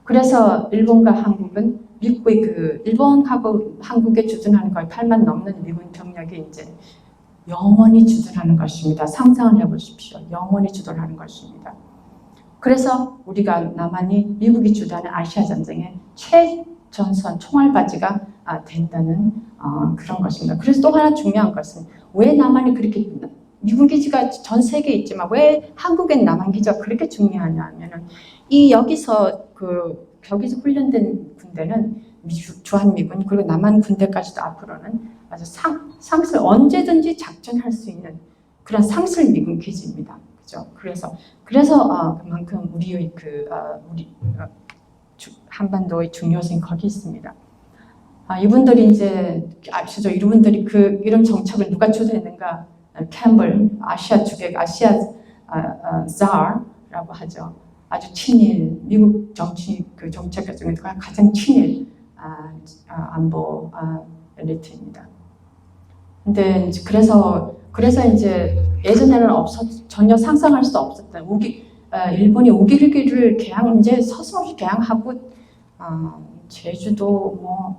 그래서 일본과 한국은 미국의 일본하고 한국에 주둔하는 거의 8만 넘는 미군 병력이 이제 영원히 주둔하는 것입니다. 상상을 해보십시오. 영원히 주둔하는 것입니다. 그래서 우리가 남한이 미국이 주도하는 아시아 전쟁의 최전선 총알바지가 된다는 그런 것입니다. 그래서 또 하나 중요한 것은 왜 남한이 그렇게 미군 기지가 전 세계에 있지만 왜 한국엔 남한 기지가 그렇게 중요하냐 하면은 여기서 훈련된 군대는 주한미군 그리고 남한 군대까지도 앞으로는 아주 상설 언제든지 작전할 수 있는 그런 상설 미군 기지입니다. 그죠? 그래서 그만큼 우리의 한반도의 중요성이 거기 있습니다. 이분들이 이제 아시죠? 이분들이 이런 정책을 누가 주도했는가? 캠벌 아시아 주객 아시아 자라고 하죠. 아주 친일 미국 정책 중에서 가장 친일 안보 엘리트입니다. 근데 그래서 이제 예전에는 전혀 상상할 수 없었던 일본이 우길기를 이제 서슴없이 개항하고 제주도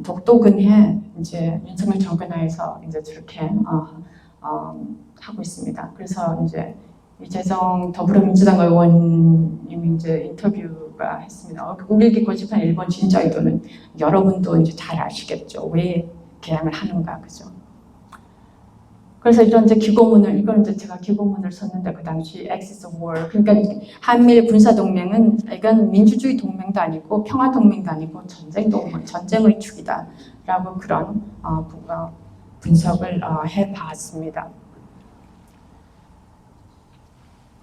독도 근해 이제 윤석열 정권 하에서 이제 저렇게 하고 있습니다. 그래서 이제 이재정 더불어민주당 의원님이 이제 인터뷰가 했습니다. 우길기 고집한 일본 진짜 의도는 여러분도 이제 잘 아시겠죠. 왜 개항을 하는가, 그죠? 그래서 이런 이제 이건 이제 제가 기고문을 썼는데 그 당시 Axis of War, 그러니까 한미일 군사 동맹은 이건 민주주의 동맹도 아니고 평화 동맹도 아니고 전쟁의 축이다라고 그런 분석을 해봤습니다.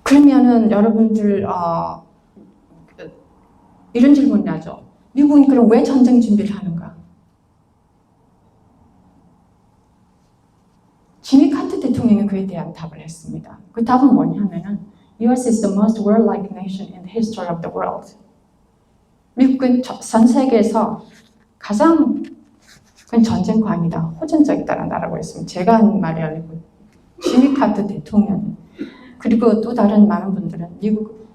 그러면은 여러분들 이런 질문이 나죠. 미국은 그럼 왜 전쟁 준비를 하는가? 지미 카터 대통령이 그에 대한 답을 했습니다. 그 답은 뭐냐면은 US is the most warlike nation in the history of the world. 미국은 전 세계에서 가장 전쟁광이다, 호전적이다라는 나라고 했습니다. 제가 한 말이 아니고 지미 카터 대통령. 그리고 또 다른 많은 분들은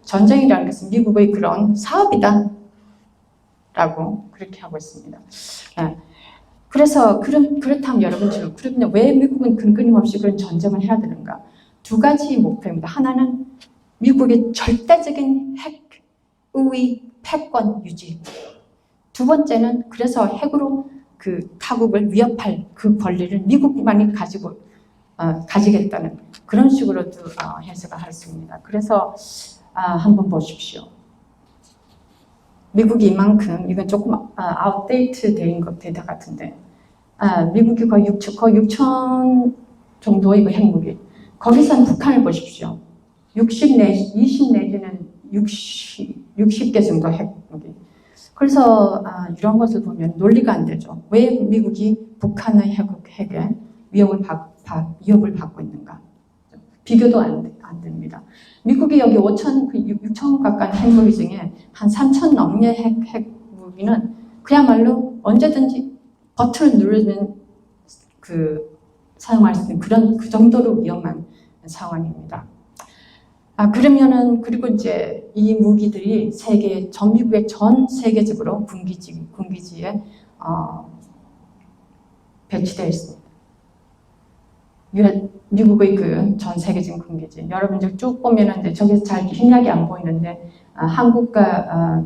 전쟁이라는 것은 미국의 그런 사업이다 라고 그렇게 하고 있습니다. 그래서 그렇다면 여러분 지금 그러면 왜 미국은 끊임없이 그런 전쟁을 해야 되는가? 두 가지 목표입니다. 하나는 미국의 절대적인 핵의 패권 유지. 두 번째는 그래서 핵으로 타국을 위협할 그 권리를 미국만이 가지겠다는 그런 식으로도 해석을 할 수 있습니다. 그래서 한번 보십시오. 미국이 이건 조금 아웃데이트 된 데이터 같은데 미국이 거의 6천 정도의 핵무기. 거기서는 북한을 보십시오. 20 내지는 60개 정도 핵무기. 그래서 이런 것을 보면 논리가 안 되죠. 왜 미국이 북한의 핵에 위협을 받고 있는가? 비교도 안 됩니다. 미국이 여기 6천 가까운 핵무기 중에 한 3천 넘게 핵무기는 그야말로 언제든지 버튼을 누르면 사용할 수 있는 그 정도로 위험한 상황입니다. 그리고 이제 이 무기들이 미국의 전 세계적으로 군기지에 배치되어 있습니다. 미국의 그 전 세계적인 군기지. 여러분들 쭉 보면은 이제 저기서 잘 힘약이 안 보이는데 한국과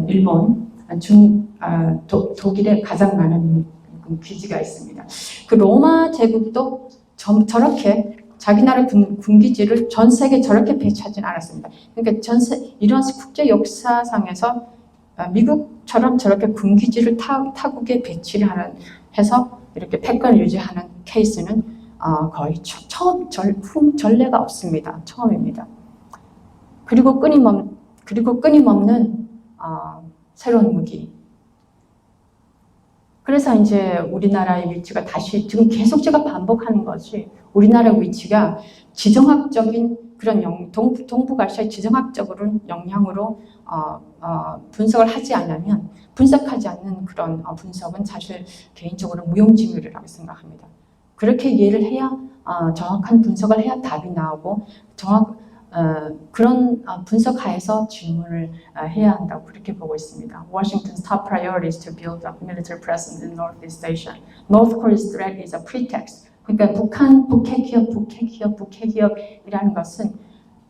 일본, 독일에 가장 많은 기지가 있습니다. 그 로마 제국도 저렇게 자기 나라 군기지를 전 세계 저렇게 배치하진 않았습니다. 그러니까 이런 국제 역사상에서 미국처럼 저렇게 군기지를 타국에 배치를 해서 이렇게 패권을 유지하는 케이스는 거의 전례가 없습니다. 처음입니다. 그리고 끊임없는 새로운 무기. 그래서 이제 우리나라의 위치가 다시 지금 계속 제가 반복하는 것이 우리나라의 위치가 지정학적인 그런 동북아시아의 지정학적으로 영향으로 분석을 하지 않으면 분석하지 않는 그런 분석은 사실 개인적으로 무용지물이라고 생각합니다. 그렇게 이해를 해야 정확한 분석을 해야 답이 나오고 그런 분석하에서 질문을 해야 한다고 그렇게 보고 있습니다. Washington's top priority is to build up military presence in Northeast Asia. North Korea's threat is a pretext. 그러니까 북핵기업이라는 것은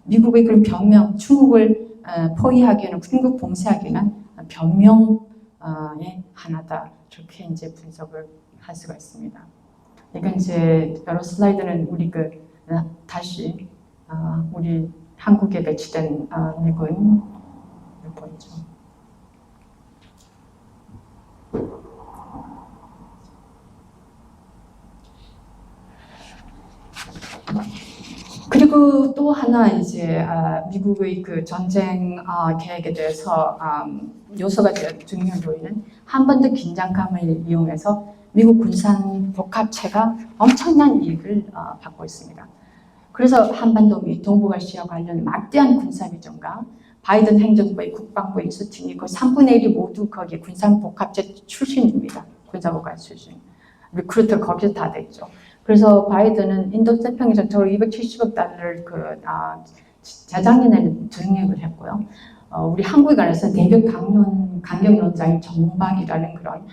미국의 그런 변명, 중국을 포위하기 위한, 중국 봉쇄하기 위한 변명의 하나다. 이렇게 이제 분석을 할 수가 있습니다. 이건 이제 여러 슬라이드는 우리 다시 우리 한국에 배치된 미군 몇 번이죠? 그리고 또 하나 이제 미국의 그 전쟁 계획에 대해서 요소가 중요한 요인은 한 번 더 긴장감을 이용해서 미국 군산 복합체가 엄청난 이익을 받고 있습니다. 그래서 한반도 및 동북아시아 관련 막대한 군사비전과 바이든 행정부의 국방부 인수팀이 그 3분의 1이 모두 거기 군산 복합체 출신입니다. 군사복합 출신. 리크루터 거기서 다 됐죠. 그래서 바이든은 인도 태평양 전투로 270억 달러를 재작년에 증액을 했고요. 우리 한국에 관해서는 대북 강경론장인 정박이라는 그런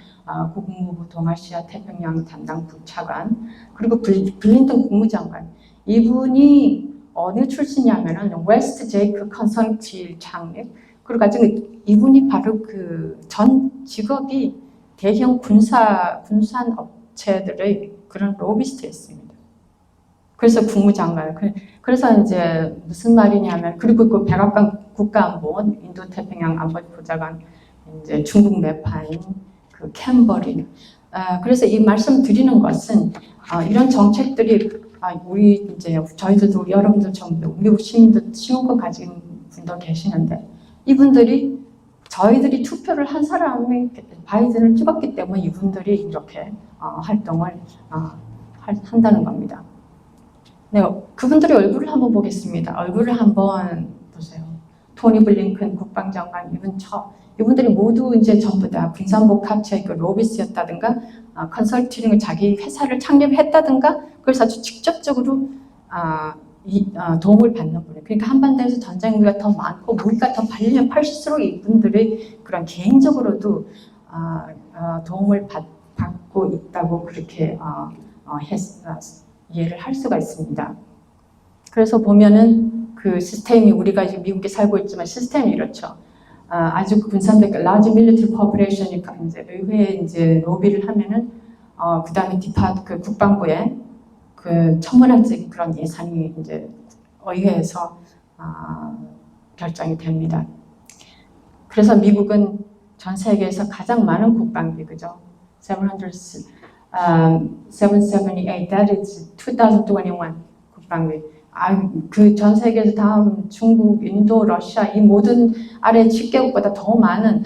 국무부 동아시아 태평양 담당 부차관, 그리고 블린턴 국무장관, 이분이 어느 출신이냐면은 웨스트 제이크 컨설팅 창립, 그리고 가지고 이분이 바로 그 전 직업이 대형 군산 업체들의 그런 로비스트였습니다. 그래서 국무장관. 그래서 이제 무슨 말이냐면, 그리고 그 백악관 국가안보원, 인도태평양 안보보좌관, 이제 중국 매파인 그 캠버린. 그래서 이 말씀 드리는 것은 이런 정책들이 우리 이제 저희들도 여러분들 전부 미국 시민권 가진 분도 계시는데 이분들이 저희들이 투표를 한 사람이 바이든을 찍었기 때문에 이분들이 이렇게 활동을 한다는 겁니다. 네, 그분들의 얼굴을 한번 보겠습니다. 얼굴을 한번 보세요. 토니 블링컨 국방장관, 이분들이 모두 이제 전부 다 군산복합체 그 로비스였다든가 컨설팅을 자기 회사를 창립했다든가 그래서 아주 직접적으로 도움을 받는 분이에요. 그러니까 한반도에서 전쟁비가 더 많고 무기가 더 팔리면 팔릴수록 이분들이 그런 개인적으로도 도움을 받고 있다고 그렇게 이해를 할 수가 있습니다. 그래서 보면은 그 시스템이 우리가 지금 미국에 살고 있지만 시스템이 이렇죠. 아주 군산대 large military population이 이제 의회에 이제 로비를 하면은 그 다음에 그 국방부에 그 천문학적인 그런 예산이 이제 의회에서 결정이 됩니다. 그래서 미국은 전 세계에서 가장 많은 국방비, 그죠? 778, that is 2021 국방비. 그 전 세계에서 다음 중국, 인도, 러시아 이 모든 아래 10개국보다 더 많은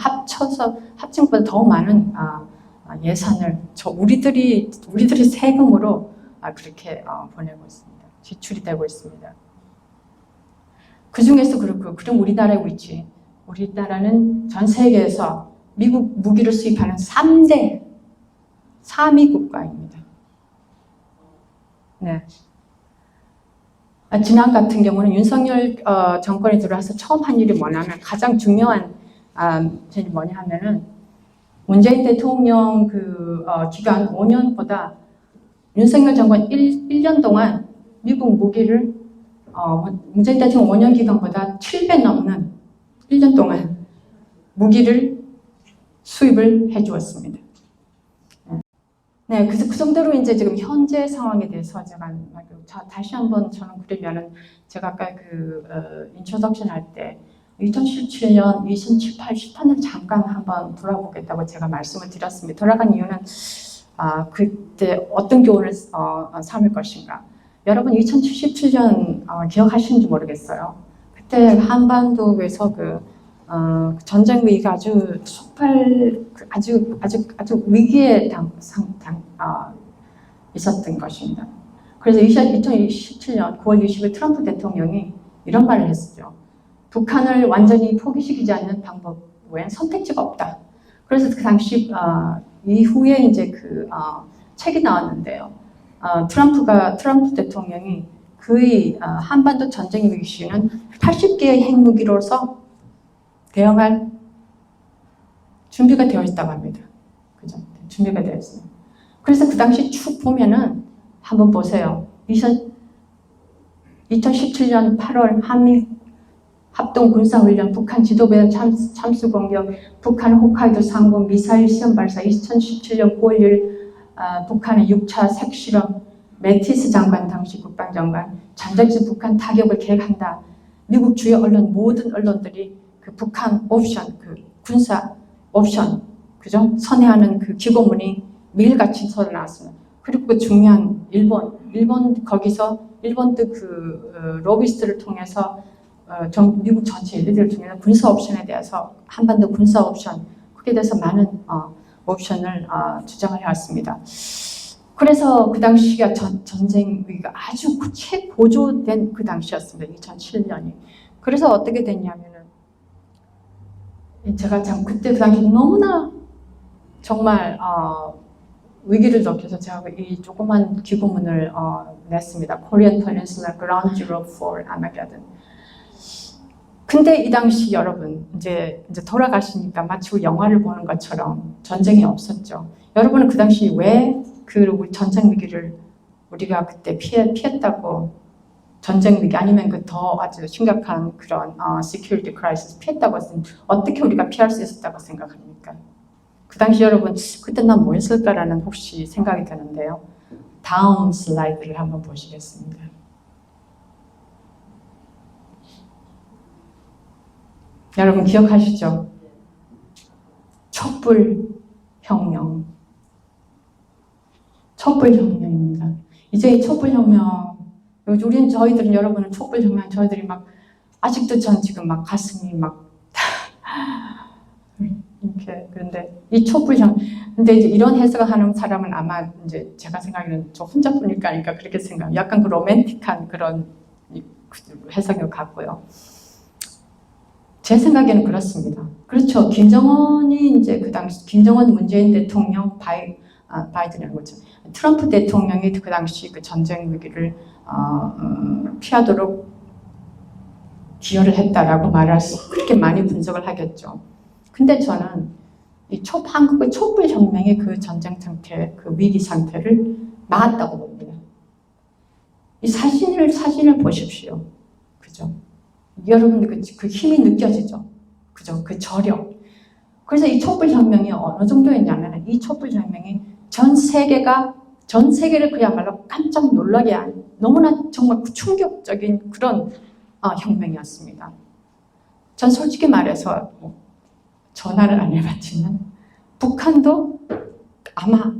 합친보다 더 많은 예산을 우리들이 세금으로 그렇게 보내고 있습니다. 지출이 되고 있습니다. 그 중에서 그렇고 그럼 우리나라의 위치, 우리나라는 전 세계에서 미국 무기를 수입하는 3위 국가입니다. 네. 지난 같은 경우는 윤석열 정권이 들어와서 처음 한 일이 뭐냐면 가장 중요한 일이 뭐냐 하면은 문재인 대통령 기간 5년보다 윤석열 정권 1년 동안 미국 무기를 문재인 대통령 5년 기간보다 7배 넘는 1년 동안 무기를 수입을 해주었습니다. 네, 그 정도로 이제 지금 현재 상황에 대해서 제가 다시 한번 저는 그러면은 제가 아까 인트로덕션 할 때 2017년, 2017, 18년 잠깐 한번 돌아보겠다고 제가 말씀을 드렸습니다. 돌아간 이유는 그때 어떤 교훈을 삼을 것인가. 여러분 2077년 기억하시는지 모르겠어요. 그때 한반도에서 전쟁 위기가 아주 아주 위기에 있었던 것입니다. 그래서 2017년 9월 20일 트럼프 대통령이 이런 말을 했었죠. 북한을 완전히 포기시키지 않는 방법 외엔 선택지가 없다. 그래서 그 당시 이후에 이제 책이 나왔는데요. 트럼프 대통령이 그의 한반도 전쟁 위기 시에는 80개의 핵무기로서 대응할 준비가 되어 있다고 합니다. 그죠? 준비가 되어 있어요. 그래서 그 당시 쭉 보면은 한번 보세요. 2017년 8월 한미 합동 군사훈련, 북한 지도부의 참수 공격, 북한 홋카이도 상공 미사일 시험 발사, 2017년 9월 1일 북한의 6차 핵실험, 매티스 장관 당시 국방장관, 잠재적 북한 타격을 계획한다. 미국 주요 언론 모든 언론들이 그 북한 옵션, 군사 옵션, 그죠? 선회하는 기고문이 매일같이 서로 나왔습니다. 그리고 그 중요한 일본 거기서 일본도 로비스트를 통해서 미국 전체 일들을 통해서 군사 옵션에 대해서 한반도 군사 옵션 그에 대해서 많은 옵션을 주장을 해왔습니다. 그래서 그 당시가 전쟁 위기가 아주 최고조된 그 당시였습니다. 2007년이. 그래서 어떻게 됐냐면은 제가 참 그때 그 당시 너무나 정말 위기를 느껴서 제가 이 조그만 기고문을 냈습니다. Korean Peninsula Ground Zero for Armageddon. 근데 이 당시 여러분 이제 돌아가시니까 마치 우리 영화를 보는 것처럼 전쟁이 없었죠. 여러분은 그 당시 왜 우리 전쟁 위기를 우리가 그때 피했다고 전쟁 위기 아니면 더 아주 심각한 그런 security crisis 피했다고 했으면 어떻게 우리가 피할 수 있었다고 생각합니까? 그 당시 여러분 그때 난 뭐 했을까라는 혹시 생각이 드는데요. 다음 슬라이드를 한번 보시겠습니다. 여러분 기억하시죠? 촛불혁명. 촛불혁명입니다. 이제 이 촛불혁명, 저희들은 여러분은 촛불혁명, 저희들이 아직도 전 지금 가슴이 이렇게, 그런데 이 촛불혁명, 근데 이제 이런 해석을 하는 사람은 아마 이제 제가 생각에는 저 혼자뿐일까 아닐까 그렇게 생각해요. 약간 로맨틱한 그런 해석을 갖고요. 제 생각에는 그렇습니다. 그렇죠. 김정은이 이제 그 당시 김정은 문재인 대통령 바이든이라는 거죠. 트럼프 대통령이 그 당시 전쟁 위기를 피하도록 기여를 했다라고 말할 수 그렇게 많이 분석을 하겠죠. 근데 저는 한국의 촛불 혁명의 그 전쟁 상태, 그 위기 상태를 막았다고 봅니다. 이 사진을 보십시오. 그죠? 여러분 그 힘이 느껴지죠? 그죠? 그 저력. 그래서 이 촛불혁명이 어느 정도였냐면 이 촛불혁명이 전 세계를 그야말로 깜짝 놀라게 한 너무나 정말 충격적인 그런 혁명이었습니다. 전 솔직히 말해서 전화를 안 해봤지만 북한도 아마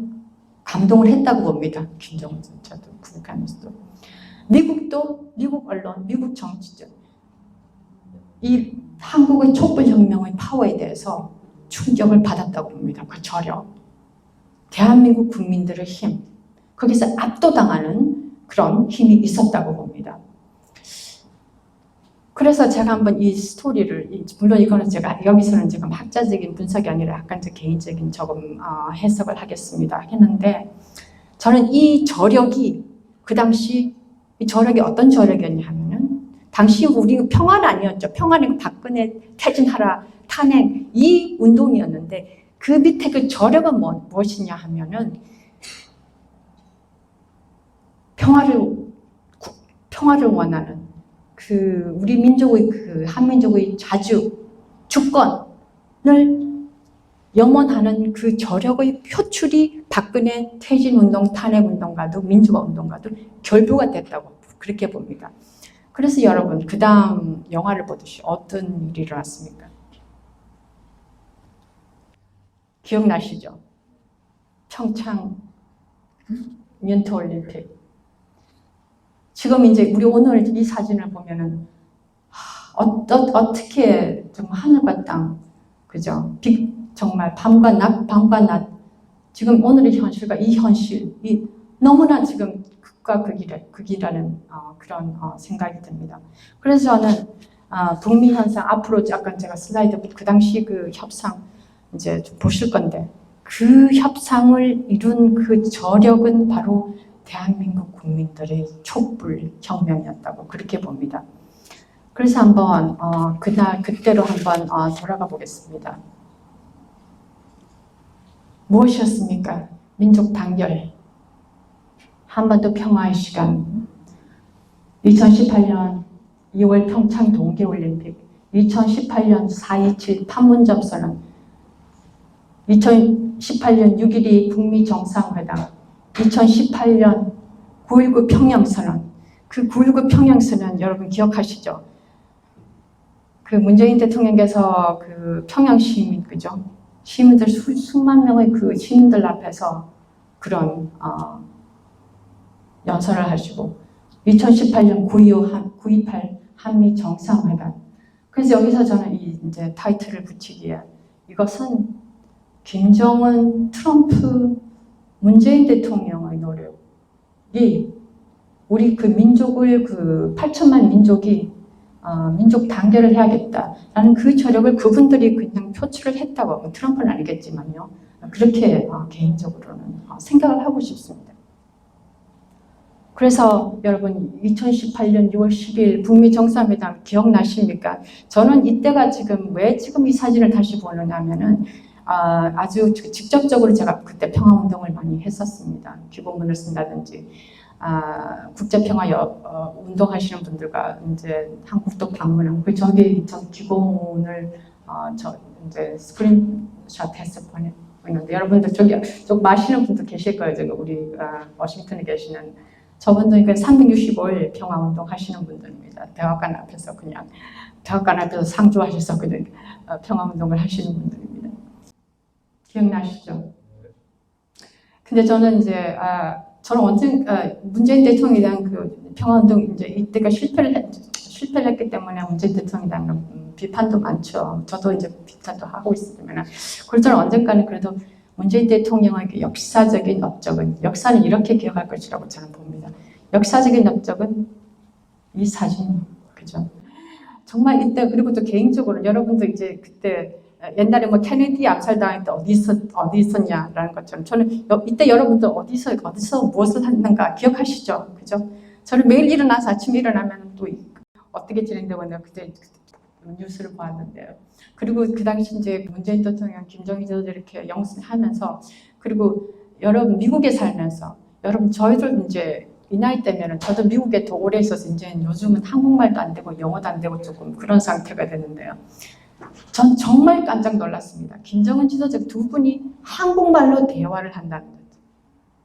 감동을 했다고 봅니다. 김정은 저도 북한에서도. 미국 언론, 미국 정치적 이 한국의 촛불혁명의 파워에 대해서 충격을 받았다고 봅니다. 그 저력. 대한민국 국민들의 힘. 거기서 압도당하는 그런 힘이 있었다고 봅니다. 그래서 제가 한번 이 스토리를, 물론 이거는 제가 여기서는 지금 학자적인 분석이 아니라 약간 개인적인 조금 해석을 하겠습니다. 했는데 저는 이 저력이 그 당시 이 저력이 어떤 저력이었냐 하면은 당시 우리 평화는 아니었죠. 평화는 박근혜 퇴진하라, 탄핵 이 운동이었는데 그 밑에 그 저력은 무엇이냐 하면은 평화를 원하는 그 우리 민족의 그 한민족의 자주 주권을 염원하는 그 저력의 표출이 박근혜 퇴진운동, 탄핵운동과도 민주화운동과도 결부가 됐다고 그렇게 봅니다. 그래서 여러분 그 다음 영화를 보듯이 어떤 일이 일어났습니까? 기억나시죠? 평창 윈터올림픽. 지금 이제 우리 오늘 이 사진을 보면은 어떻게 정말 하늘과 땅, 그죠? 정말 밤과 낮. 지금 오늘의 현실과 이 현실이 너무나 지금 극과 극이라는 그런 생각이 듭니다. 그래서 저는 북미 현상 앞으로 약간 제가 슬라이드 그 당시 그 협상 이제 좀 보실 건데 그 협상을 이룬 그 저력은 바로 대한민국 국민들의 촛불 혁명이었다고 그렇게 봅니다. 그래서 한번 그때로 한번 돌아가 보겠습니다. 무엇이었습니까? 민족 단결, 한반도 평화의 시간, 2018년 2월 평창 동계올림픽, 2018년 4.27 판문점 선언, 2018년 6.12 북미 정상회담, 2018년 9.19 평양선언. 그 9.19 평양선언 여러분 기억하시죠? 그 문재인 대통령께서 그 평양 시민, 그죠? 시민들 수만 명의 그 시민들 앞에서 그런 연설을 하시고 2018년 9.28 한미 정상회담. 그래서 여기서 저는 이 이제 타이틀을 붙이기에 이것은 김정은, 트럼프, 문재인 대통령의 노력이 우리 그 민족을 그 8천만 민족이 민족 단결을 해야겠다라는 그 저력을 그분들이 그냥 표출을 했다고 트럼프는 알겠지만요. 그렇게 개인적으로는 생각을 하고 싶습니다. 그래서 여러분 2018년 6월 10일 북미 정상회담 기억나십니까? 저는 이때가 왜 지금 이 사진을 다시 보느냐면은 아주 직접적으로 제가 그때 평화운동을 많이 했었습니다. 기고문을 쓴다든지 국제평화 운동하시는 분들과 이제 한국도 방문하고 저 기고문을 이제 스크린샷 해서 보냈는데 여러분들 저기 마시는 분도 계실 거예요. 우리 워싱턴에 계시는 저분들 365일 평화운동 하시는 분들입니다. 대학관 앞에서 상주하셔서 그냥 평화운동을 하시는 분들입니다. 기억나시죠? 근데 저는 이제 저는 문재인 대통령에 대한 그 평화운동 이제 이때가 실패를 했기 때문에 문재인 대통령에 대한 비판도 많죠. 저도 이제 비판도 하고 있으면 그래서 저는 언젠가는 그래도 문재인 대통령의 그 역사적인 업적은 역사는 이렇게 기억할 것이라고 저는 봅니다. 역사적인 업적은 이 사진, 그죠? 정말 이때 그리고 또 개인적으로 여러분도 이제 그때 옛날에 케네디 암살당할 때 어디 있었냐라는 것처럼 저는 이때 여러분들 어디서 무엇을 했는가 기억하시죠? 그죠? 저는 매일 일어나서 아침에 일어나면 또 어떻게 진행되고 있나 그때 뉴스를 보았는데요. 그리고 그 당시 이제 문재인 대통령, 김정일 지도자 이렇게 영승하면서 그리고 여러분 미국에 살면서 여러분 저희들 이제 이 나이 때면은 저도 미국에 더 오래 있어서 이제 요즘은 한국말도 안 되고 영어도 안 되고 조금 그런 상태가 되는데요. 전 정말 깜짝 놀랐습니다. 김정은 지도자 두 분이 한국말로 대화를 한다는 거죠.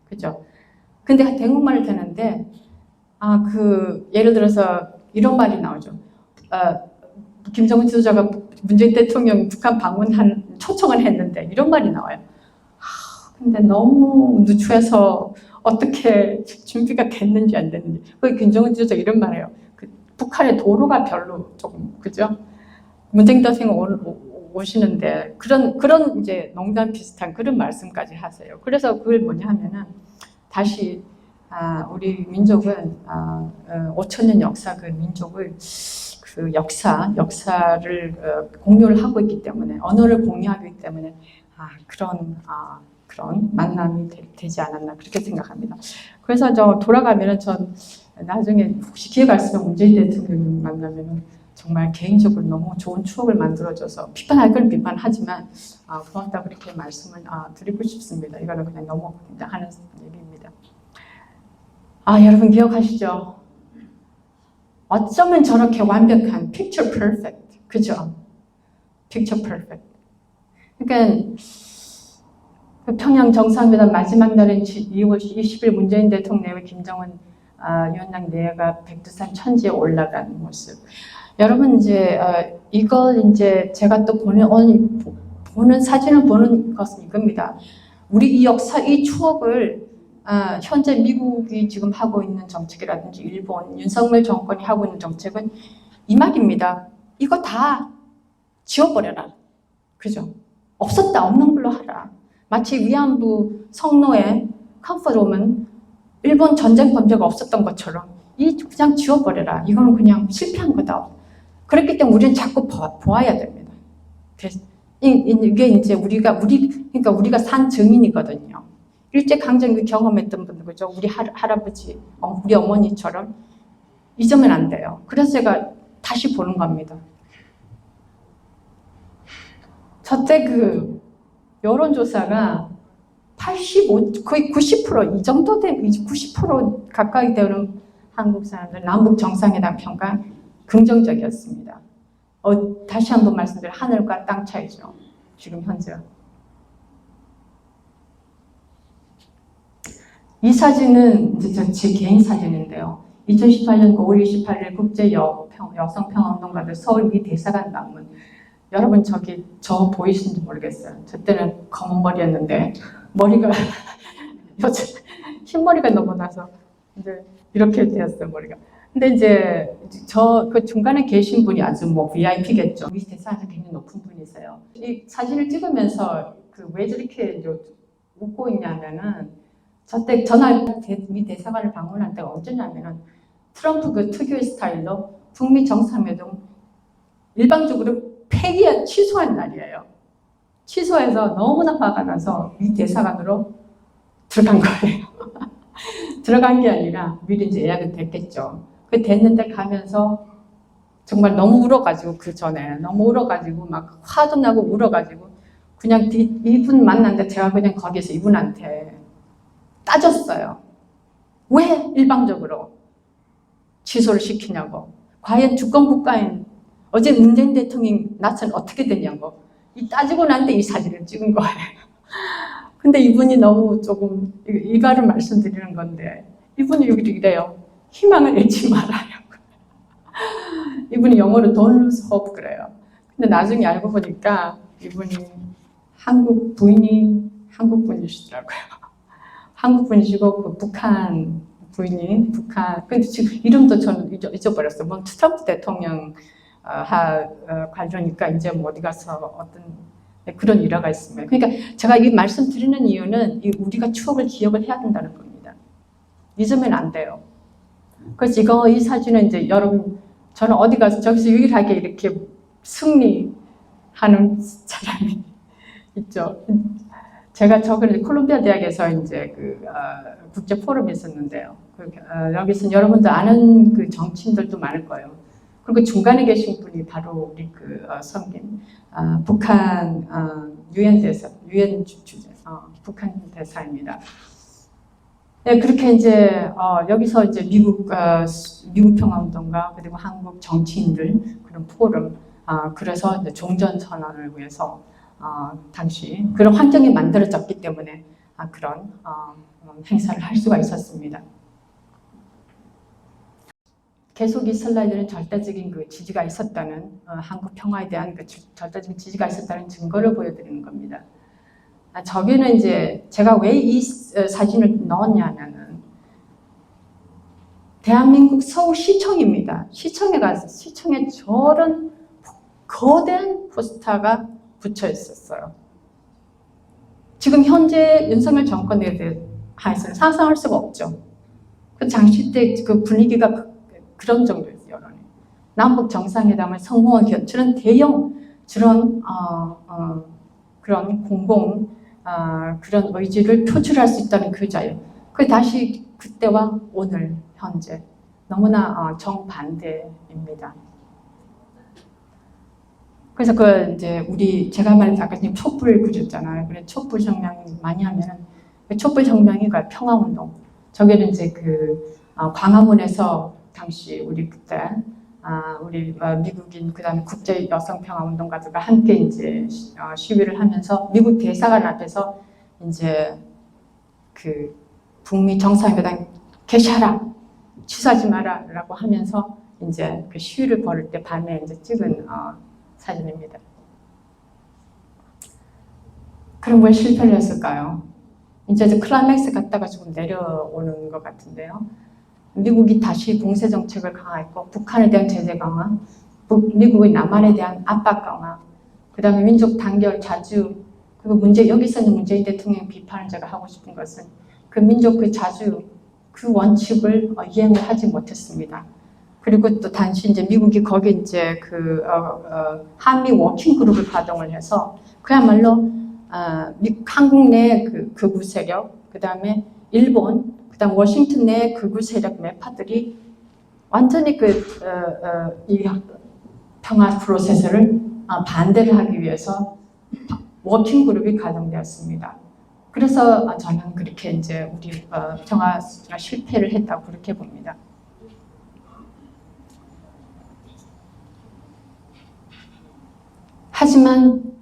그죠? 근데 대국말을 되는데, 예를 들어서 이런 말이 나오죠. 김정은 지도자가 문재인 대통령 북한 초청을 했는데, 이런 말이 나와요. 근데 너무 누추해서 어떻게 준비가 됐는지 안 됐는지. 김정은 지도자가 이런 말이에요. 북한의 도로가 별로 조금, 그죠? 문재인 대통령 오시는데 그런 이제 농담 비슷한 그런 말씀까지 하세요. 그래서 그걸 뭐냐 하면은 다시 우리 민족은 5,000년 역사 그 민족을 그 역사를 공유를 하고 있기 때문에 언어를 공유하기 때문에 그런 만남이 되지 않았나 그렇게 생각합니다. 그래서 돌아가면은 전 나중에 혹시 기회가 있으면 문재인 대통령 만나면은 정말 개인적으로 너무 좋은 추억을 만들어줘서 비판할 건 비판하지만 고맙다 그렇게 말씀을 드리고 싶습니다. 이거는 그냥 넘어가는 얘기입니다. 여러분 기억하시죠? 어쩌면 저렇게 완벽한 picture perfect, 그죠? picture perfect. 그러니까 그 평양 정상회담 마지막 날인 2월 20일 문재인 대통령과 김정은 위원장 내외가 백두산 천지에 올라간 모습. 여러분 이제 이걸 이제 제가 또 보는 사진을 보는 것은 이겁니다. 우리 이 역사, 이 추억을 현재 미국이 지금 하고 있는 정책이라든지 일본 윤석열 정권이 하고 있는 정책은 이 말입니다. 이거 다 지워버려라. 그죠? 없었다 없는 걸로 하라. 마치 위안부 성노예 컴포트홈은 일본 전쟁 범죄가 없었던 것처럼 그냥 지워버려라. 이거는 그냥 실패한 거다. 그렇기 때문에 우리는 자꾸 보아야 됩니다. 이게 이제 그러니까 우리가 산 증인이거든요. 일제강점기 경험했던 분들, 그죠? 우리 할아버지, 우리 어머니처럼 잊으면 안 돼요. 그래서 제가 다시 보는 겁니다. 저때 그 여론조사가 거의 90%, 이 정도 된 90% 가까이 되는 한국 사람들, 남북 정상회담 평가 긍정적이었습니다. 다시 한번 말씀드려 하늘과 땅 차이죠. 지금 현재. 이 사진은 이제 제 개인 사진인데요. 2018년 5월 28일 국제 여성평화운동가들 서울 미 대사관 방문. 여러분 저 보이시는지 모르겠어요. 저 때는 검은 머리였는데 머리가 요즘 흰머리가 넘어나서 이제 이렇게 되었어요, 머리가. 근데 이제 그 중간에 계신 분이 아주 VIP겠죠. 미 대사관에서 굉장히 높은 분이세요. 이 사진을 찍으면서 왜 저렇게 웃고 있냐면은 저때 전날 미 대사관을 방문할 때가 언제냐면은 트럼프 그 특유의 스타일로 북미 정상회담 일방적으로 취소한 날이에요. 취소해서 너무나 화가 나서 미 대사관으로 들어간 거예요. 들어간 게 아니라 미리 이제 예약은 됐겠죠. 그 됐는데 가면서 정말 너무 울어가지고 그 전에 너무 울어가지고 막 화도 나고 울어가지고 그냥 이분 만났는데 제가 그냥 거기서 이분한테 따졌어요. 왜 일방적으로 취소를 시키냐고. 과연 주권 국가인 어제 문재인 대통령 낯은 어떻게 되냐고. 따지고 난 뒤에 이 사진을 찍은 거예요. 근데 이분이 너무 조금 이가를 말씀드리는 건데 이분이 여기 이래요. 희망을 잃지 말아요. 이분이 영어로 don't lose hope 그래요. 근데 나중에 알고 보니까 이분이 부인이 한국 분이시더라고요. 한국 분이시고 그 북한 부인이 근데 지금 이름도 저는 잊어버렸어요. 뭐 트럼프 대통령 관료니까 이제 어디 가서 어떤 그런 일화가 있습니다. 그러니까 제가 이 말씀 드리는 이유는 우리가 추억을 기억을 해야 된다는 겁니다. 잊으면 안 돼요. 그래서 이 사진은 이제 여러분 저는 어디 가서 저기서 유일하게 이렇게 승리하는 사람이 있죠. 제가 저번에 콜롬비아 대학에서 이제 국제 포럼이 있었는데요. 여기서 여러분들 아는 그 정치인들도 많을 거예요. 그리고 중간에 계신 분이 바로 우리 섬긴 북한 유엔 주재 북한 대사입니다. 네, 그렇게 이제 여기서 이제 미국 평화운동가 그리고 한국 정치인들 그런 포럼 그래서 이제 종전 선언을 위해서 당시 그런 환경이 만들어졌기 때문에 그런 행사를 할 수가 있었습니다. 계속 이 슬라이드는 절대적인 그 지지가 있었다는 한국 평화에 대한 그 절대적인 지지가 있었다는 증거를 보여드리는 겁니다. 저기는 이제 제가 왜 이 사진을 넣었냐면은 대한민국 서울시청입니다. 시청에 가서 시청에 저런 거대한 포스터가 붙여 있었어요. 지금 현재 윤석열 정권에 대해서는 상상할 수가 없죠. 그 당시 때 그 분위기가 그런 정도였어요. 여론이. 남북 정상회담을 성공한 저런 대형 그런 공공 그런 의지를 표출할 수 있다는 그 자유. 그 다시 그때와 오늘 현재 너무나 정반대입니다. 그래서 이제 제가 말한 아까 촛불 그렸잖아요. 그래 촛불 혁명 많이 하면은 촛불 혁명이 평화운동. 저게는 이제 광화문에서 당시 우리 그때 우리 미국인 그다음에 국제 여성 평화 운동가들과 함께 이제 시위를 하면서 미국 대사관 앞에서 이제 그 북미 정상회담 개시하라, 취소하지 마라라고 하면서 이제 그 시위를 벌일 때 밤에 이제 찍은 사진입니다. 그럼 왜 실패를 했을까요? 이제 클라이맥스 갔다가 조금 내려오는 것 같은데요. 미국이 다시 봉쇄 정책을 강화했고 북한에 대한 제재 강화, 미국의 남한에 대한 압박 강화, 그 다음에 민족 단결 자주, 그리고 여기서는 문재인 대통령 비판을 제가 하고 싶은 것은 그 민족 그 자주 그 원칙을 이행을 하지 못했습니다. 그리고 또 단지 이제 미국이 거기 이제 한미 워킹 그룹을 가동을 해서 그야말로 한국 내 극우 세력, 그 다음에 일본, 그 다음 워싱턴 내 극우 세력 매파들이 완전히 이 평화 프로세스를 반대를 하기 위해서 워킹 그룹이 가동되었습니다. 그래서 저는 그렇게 이제 우리 평화가 실패를 했다고 그렇게 봅니다. 하지만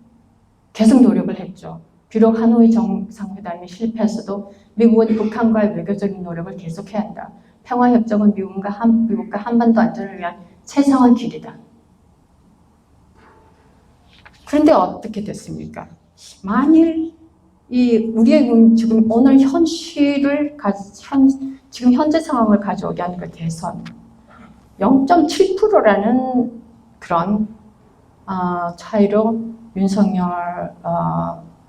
계속 노력을 했죠. 비록 하노이 정상회담이 실패했어도 미국은 북한과의 외교적인 노력을 계속해야 한다. 평화협정은 미국과 한반도 안전을 위한 최상의 길이다. 그런데 어떻게 됐습니까? 만일 우리의 지금 오늘 현실을 지금 현재 상황을 가져오게 하는 그 대선 0.7%라는 그런 차이로 윤석열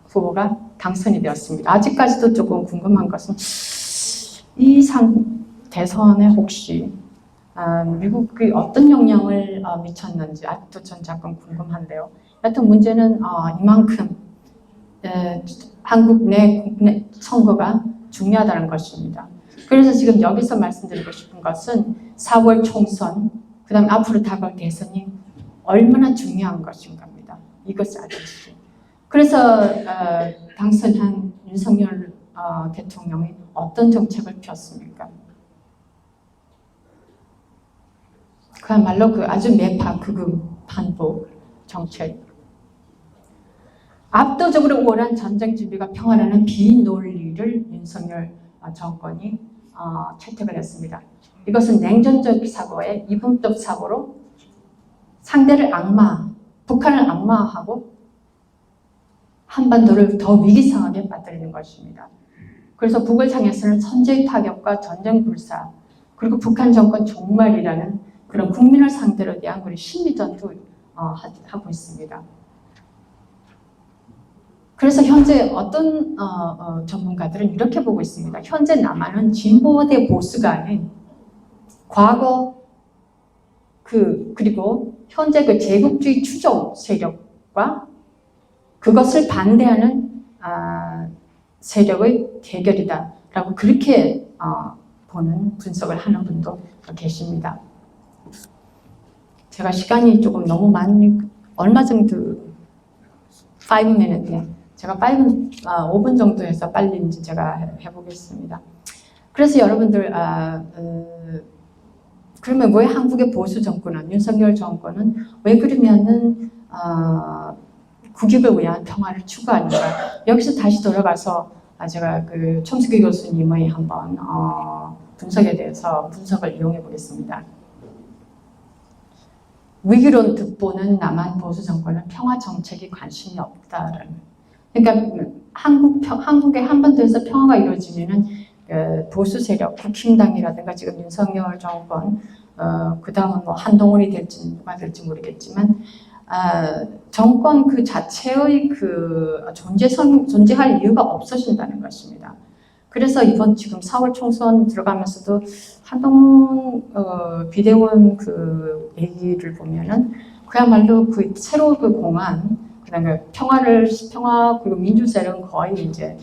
후보가 당선이 되었습니다. 아직까지도 조금 궁금한 것은 이 대선에 혹시 미국이 어떤 영향을 미쳤는지 아직도 전 잠깐 궁금한데요. 여튼 문제는 이만큼 한국 내 국내 선거가 중요하다는 것입니다. 그래서 지금 여기서 말씀드리고 싶은 것은 4월 총선, 그 다음에 앞으로 다가올 대선이 얼마나 중요한 것인가입니다. 이것을 알아주시죠. 그래서 당선한 윤석열 대통령이 어떤 정책을 폈습니까? 그야말로 아주 매파 극우 반복 정책. 압도적으로 우월한 전쟁 준비가 평화라는 비논리를 윤석열 정권이 채택을 했습니다. 이것은 냉전적 사고의 이분법 사고로 상대를 북한을 악마하고 한반도를 더 위기 상황에 빠뜨리는 것입니다. 그래서 북을 향해서는 선제의 타격과 전쟁 불사, 그리고 북한 정권 종말이라는 그런 국민을 상대로 대한 우리 심리전도 하고 있습니다. 그래서 현재 어떤 전문가들은 이렇게 보고 있습니다. 현재 남한은 진보 대 보수가 아닌 과거 그리고 현재 제국주의 추종 세력과 그것을 반대하는 세력의 대결이다라고 그렇게 보는 분석을 하는 분도 계십니다. 제가 시간이 조금 너무 많이 얼마 정도 5minute 제가 5분 정도 해서 빨리 이제 제가 해보겠습니다. 그래서 여러분들 그러면 왜 한국의 보수 정권은 윤석열 정권은 왜 그러면은 국익을 위한 평화를 추구하는가? 여기서 다시 돌아가서 제가 촘스키 교수님의 한번 분석에 대해서 분석을 이용해 보겠습니다. 위기론 득보는 남한 보수 정권은 평화 정책에 관심이 없다라는. 그러니까 한국의 한반도에서 평화가 이루어지면은 보수 세력, 국힘당이라든가 지금 윤석열 정권, 그 다음은 뭐 한동훈이 될지 누가 될지 모르겠지만, 정권 그 자체의 존재할 이유가 없어진다는 것입니다. 그래서 이번 지금 4월 총선 들어가면서도 한동훈 비대위원 얘기를 보면은 그야말로 새로 공안, 그다음에 평화 그리고 민주 세력은 거의 이제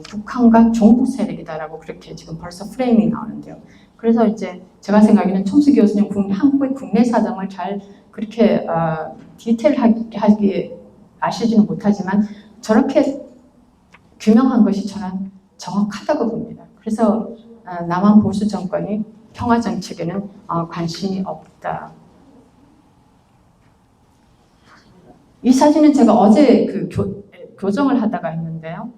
북한과 종북 세력이다라고 그렇게 지금 벌써 프레임이 나오는데요. 그래서 이제 제가 생각에는 촘스키 교수님 한국의 국내 사정을 잘 그렇게 디테일하게 아시지는 못하지만 저렇게 규명한 것이 저는 정확하다고 봅니다. 그래서 남한 보수 정권이 평화 정책에는 관심이 없다. 이 사진은 제가 어제 교정을 하다가 했는데요.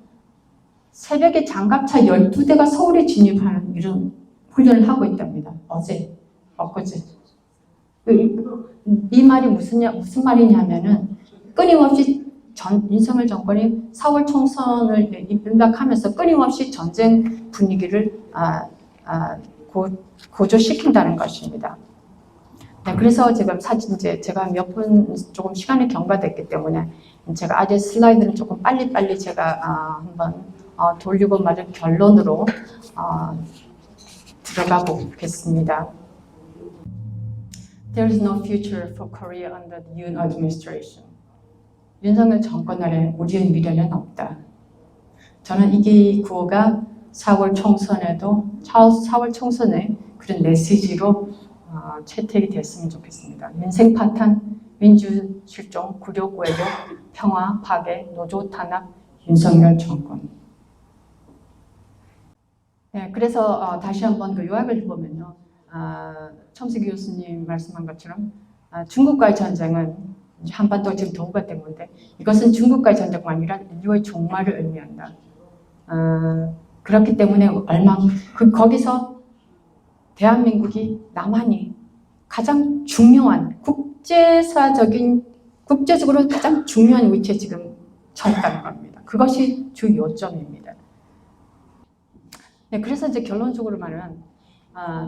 새벽에 장갑차 12대가 서울에 진입하는 이런 훈련을 하고 있답니다. 엊그제. 이 말이 무슨 말이냐면은 끊임없이 윤석열 정권이 4월 총선을 임박하면서 끊임없이 전쟁 분위기를 고조시킨다는 것입니다. 네, 그래서 지금 제가 몇 분 조금 시간이 경과됐기 때문에 제가 아직 슬라이드는 조금 빨리빨리 제가 한번 돌리고 말을 결론으로 들어가 보겠습니다. There is no future for Korea under the Yoon administration. 윤석열 정권 아래 우리의 미래는 없다. 저는 이 구호가 4월 총선에 그런 메시지로 채택이 됐으면 좋겠습니다. 민생 파탄, 민주 실종, 굴욕 외교, 평화 파괴, 노조 탄압, 윤석열 정권. 네, 그래서 다시 한번 그 요약을 해보면요. 첨식 교수님 말씀한 것처럼 중국과의 전쟁은 한반도 지금 동북아 때문인데 이것은 중국과의 전쟁만 아니라 인류의 종말을 의미한다. 그렇기 때문에 거기서 대한민국이 남한이 가장 중요한 국제적으로 가장 중요한 위치에 지금 처했다는 겁니다. 그것이 주 요점입니다. 네, 그래서 이제 결론적으로 말하면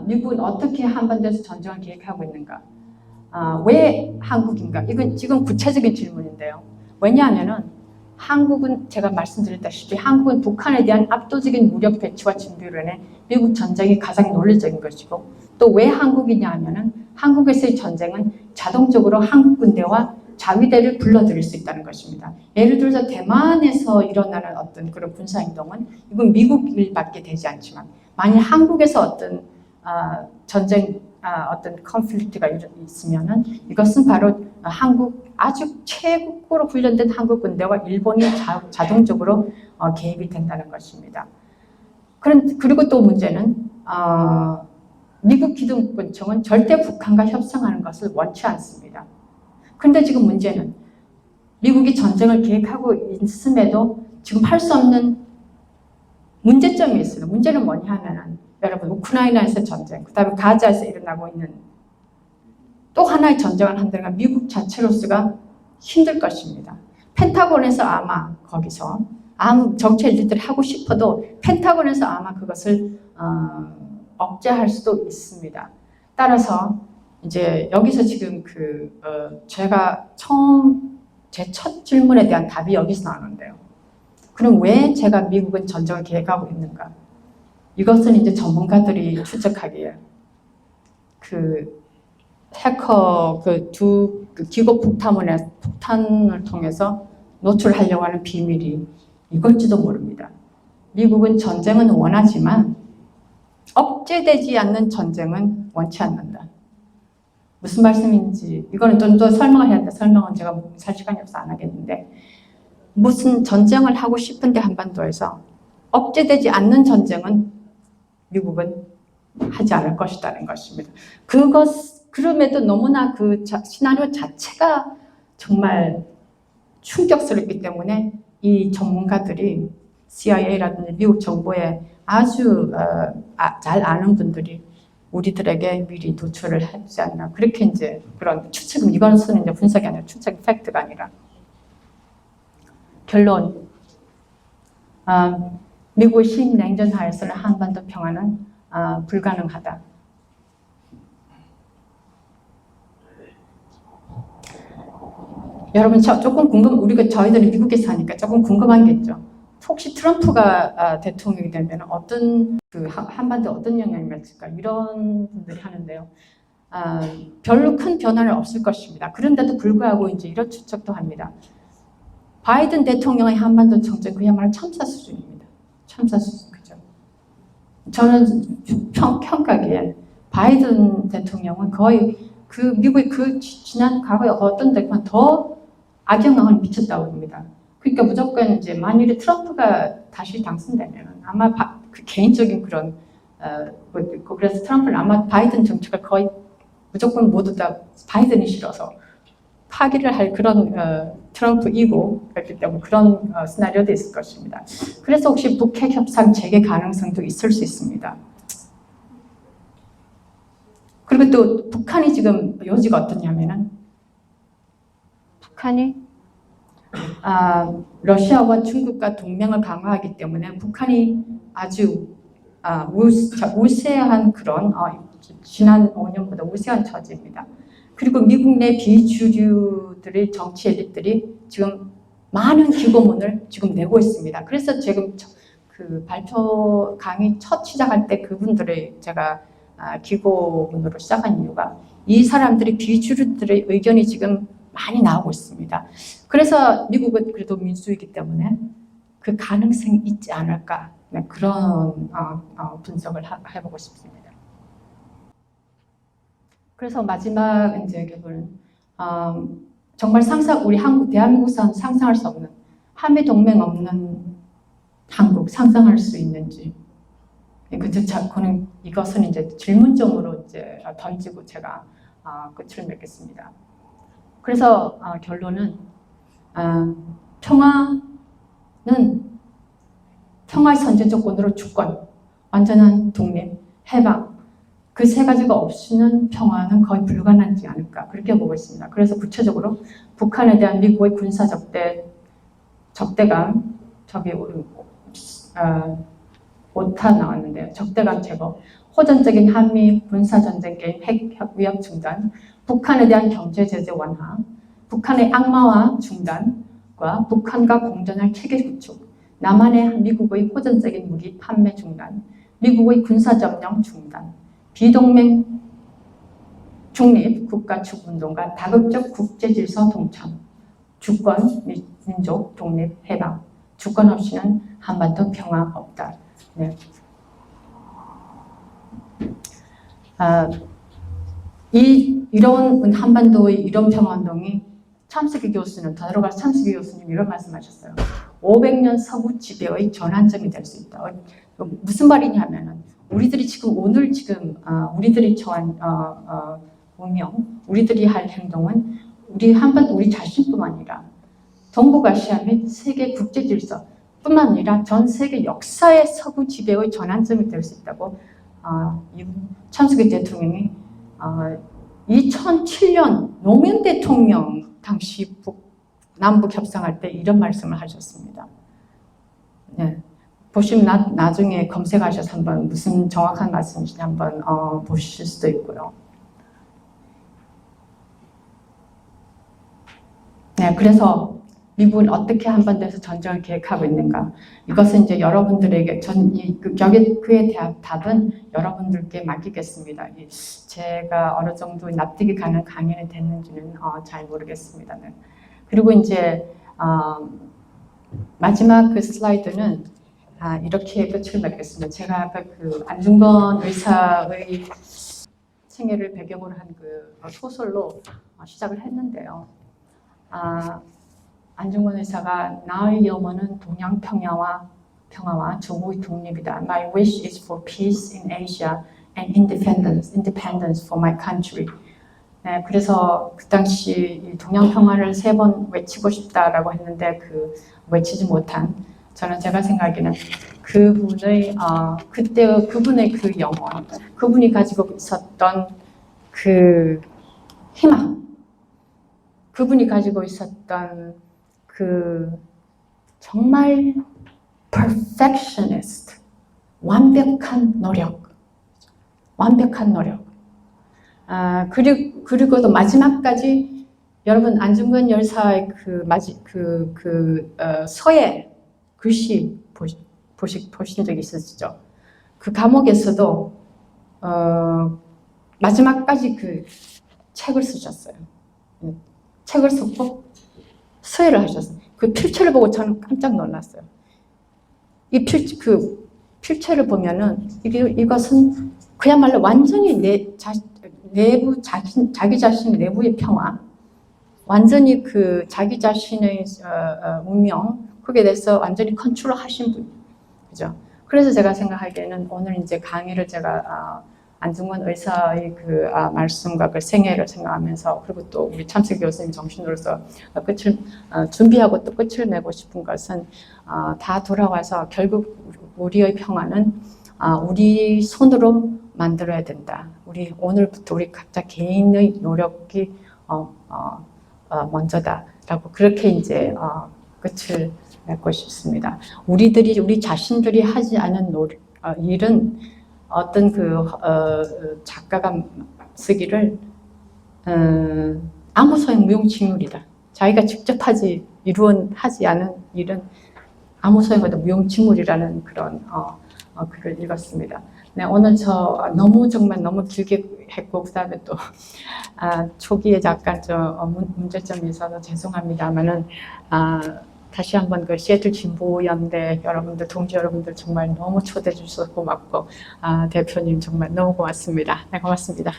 미국은 어떻게 한반도에서 전쟁을 계획하고 있는가? 왜 한국인가? 이건 지금 구체적인 질문인데요. 왜냐하면은 한국은 제가 말씀드렸다시피 한국은 북한에 대한 압도적인 무력 배치와 준비로 인해 미국 전쟁이 가장 논리적인 것이고 또 왜 한국이냐 하면은 한국에서의 전쟁은 자동적으로 한국 군대와 자위대를 불러들일 수 있다는 것입니다. 예를 들어서 대만에서 일어나는 어떤 그런 군사행동은 이건 미국 일밖에 되지 않지만 만일 한국에서 어떤 전쟁 어떤 컨플릭트가 있으면은 이것은 바로 한국 아주 최고로 훈련된 한국 군대와 일본이 자동적으로 개입이 된다는 것입니다. 그리고 또 문제는 미국 기득권층은 절대 북한과 협상하는 것을 원치 않습니다. 그런데 지금 문제는 미국이 전쟁을 계획하고 있음에도 지금 할 수 없는 문제점이 있어요. 문제는 뭐냐 하면은 여러분 우크라이나에서 전쟁, 그 다음에 가자에서 일어나고 있는 또 하나의 전쟁을 한다는 미국 자체로서가 힘들 것입니다. 펜타곤에서 아마 거기서 아무 정치 엘리트들이 하고 싶어도 펜타곤에서 아마 그것을 억제할 수도 있습니다. 따라서 이제 여기서 지금 제가 제 첫 질문에 대한 답이 여기서 나오는데요. 그럼 왜 제가 미국은 전쟁을 계획하고 있는가? 이것은 이제 전문가들이 추측하기에 해커 기고 폭탄을 통해서 노출하려고 하는 비밀이 이걸지도 모릅니다. 미국은 전쟁은 원하지만 억제되지 않는 전쟁은 원치 않는다. 무슨 말씀인지 이거는 좀 더 설명을 해야 되는데 설명은 제가 살 시간이 없어서 안 하겠는데 무슨 전쟁을 하고 싶은데 한반도에서 억제되지 않는 전쟁은 미국은 하지 않을 것이라는 것입니다. 그럼에도 너무나 시나리오 자체가 정말 충격스럽기 때문에 이 전문가들이 CIA라든지 미국 정보에 아주 잘 아는 분들이 우리들에게 미리 노출을 하지 않나 그렇게 이제 그런 추측은 이것은 이제 분석이 아니라 추측 팩트가 아니라 결론 미국의 신냉전 하에서는 한반도 평화는 불가능하다. 여러분 조금 저희들은 미국에 사니까 조금 궁금한 게 있죠. 혹시 트럼프가 대통령이 되면 한반도에 어떤 영향이 미칠까 이런 분들이 하는데요. 별로 큰 변화는 없을 것입니다. 그런데도 불구하고 이제 이런 추측도 합니다. 바이든 대통령의 한반도 정책 그야말로 참사 수준입니다. 참사 수준 그죠? 저는 평가기에 바이든 대통령은 거의 미국의 지난 과거에 어떤 대통령 더 악영향을 미쳤다고 봅니다. 그러니까 무조건 이제 만일에 트럼프가 다시 당선되면 아마 개인적인 그런 그래서 트럼프는 아마 바이든 정책을 거의 무조건 모두 다 바이든이 싫어서 파기를 할 그런 트럼프이고 그렇기 때문에 그런 시나리오도 있을 것입니다. 그래서 혹시 북핵 협상 재개 가능성도 있을 수 있습니다. 그리고 또 북한이 지금 요지가 어떠냐면은 북한이 러시아와 중국과 동맹을 강화하기 때문에 북한이 아주 우세한 그런 지난 5년보다 우세한 처지입니다. 그리고 미국 내 비주류들의 정치 엘리트들이 지금 많은 기고문을 지금 내고 있습니다. 그래서 지금 그 발표 강의 첫 시작할 때 그분들의 제가 기고문으로 시작한 이유가 이 사람들이 비주류들의 의견이 지금 많이 나오고 있습니다. 그래서 미국은 그래도 민주이기 때문에 그 가능성이 있지 않을까 그런 분석을 해보고 싶습니다. 그래서 마지막 이제 결론은 정말 우리 대한민국에서는 상상할 수 없는 한미 동맹 없는 한국 상상할 수 있는지 이것은 이제 질문점으로 이제 던지고 제가 끝을 맺겠습니다. 그래서 결론은 평화의 선제 조건으로 주권, 완전한 독립, 해방 그 세 가지가 없이는 평화는 거의 불가능하지 않을까 그렇게 보고 있습니다. 그래서 구체적으로 북한에 대한 미국의 군사 적대감 저기 오타 나왔는데요. 적대감 제거, 호전적인 한미 군사전쟁 게임 핵 위협 중단, 북한에 대한 경제 제재 완화, 북한의 악마화 중단과 북한과 공존할 체계 구축, 남한의 미국의 호전적인 무기 판매 중단, 미국의 군사점령 중단, 비동맹 중립 국가축 운동과 다국적 국제질서 동참, 주권, 민족, 독립, 해방, 주권 없이는 한반도 평화 없다. 네. 이런 한반도의 이런 평화운동이 참석기 교수는 더 들어갈 참석기 교수님 이런 말씀하셨어요. 500년 서구 지배의 전환점이 될 수 있다. 무슨 말이냐면은 우리들이 지금 우리들이 처한 운명, 우리들이 할 행동은 우리 자신뿐만 아니라 동북아시아 및 세계 국제 질서뿐만 아니라 전 세계 역사의 서구 지배의 전환점이 될 수 있다고 참석기 대통령이 2007년 노무현 대통령 당시 남북 협상할 때 이런 말씀을 하셨습니다. 네. 보시면 나중에 검색하셔서 한번 무슨 정확한 말씀이신지 한번 보실 수도 있고요. 네, 그래서 미국은 어떻게 한반도에서 전쟁을 계획하고 있는가? 이것은 이제 여러분들에게 그의 답은 여러분들께 맡기겠습니다. 제가 어느 정도 납득이 가는 강연이 됐는지는 잘 모르겠습니다. 네. 그리고 이제 마지막 그 슬라이드는 이렇게 끝을 맺겠습니다. 제가 아까 그 안중근 의사의 생애를 배경으로 한 그 소설로 시작을 했는데요. 안중근 의사가 나의 염원은 동양 평화와 조국의 독립이다. My wish is for peace in Asia and independence for my country. 네, 그래서 그 당시 동양 평화를 3번 외치고 싶다라고 했는데 외치지 못한 제가 생각에는 그분의 그분의 그 영혼, 그분이 가지고 있었던 그 희망, 그분이 가지고 있었던 그 정말 perfectionist, 완벽한 노력. 그리고도 마지막까지 여러분 안중근 열사의 서예 글씨 보신 적 있으시죠? 그 감옥에서도 마지막까지 그 책을 쓰셨어요. 책을 쓰고 서예를 하셨어요. 그 필체를 보고 저는 깜짝 놀랐어요. 그 필체를 보면은 이것은 그야말로 완전히 자기 자신의 내부의 평화, 완전히 그 자기 자신의 운명, 거기에 대해서 완전히 컨트롤 하신 분, 그죠? 그래서 제가 생각하기에는 오늘 이제 강의를 제가 안중근 의사의 그 말씀과 그 생애를 생각하면서 그리고 또 우리 참석 교수님 정신으로서 끝을 준비하고 또 끝을 맺고 싶은 것은 다 돌아와서 결국 우리의 평화는 우리 손으로 만들어야 된다. 우리 오늘부터 우리 각자 개인의 노력이 먼저다라고 그렇게 이제 끝을 맺고 싶습니다. 우리 자신들이 하지 않은 일은 어떤 작가가 쓰기를 아무 소용 무용지물이다. 자기가 직접 하지 않은 일은 아무 소용없다 무용지물이라는 그런 글을 읽었습니다. 네, 오늘 저 정말 너무 길게 했고 그다음에 또 초기에 약간 문제점이 있어서 죄송합니다만은 다시 한번 그 시애틀 진보연대 여러분들, 동지 여러분들 정말 너무 초대해 주셔서 고맙고 대표님 정말 너무 고맙습니다. 네, 고맙습니다.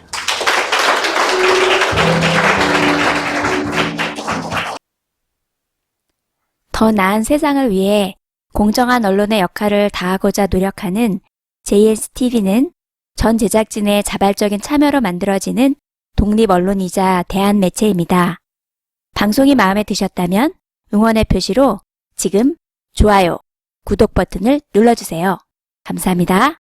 더 나은 세상을 위해 공정한 언론의 역할을 다하고자 노력하는 JSTV는 전 제작진의 자발적인 참여로 만들어지는 독립 언론이자 대한 매체입니다. 방송이 마음에 드셨다면 응원의 표시로 지금 좋아요, 구독 버튼을 눌러주세요. 감사합니다.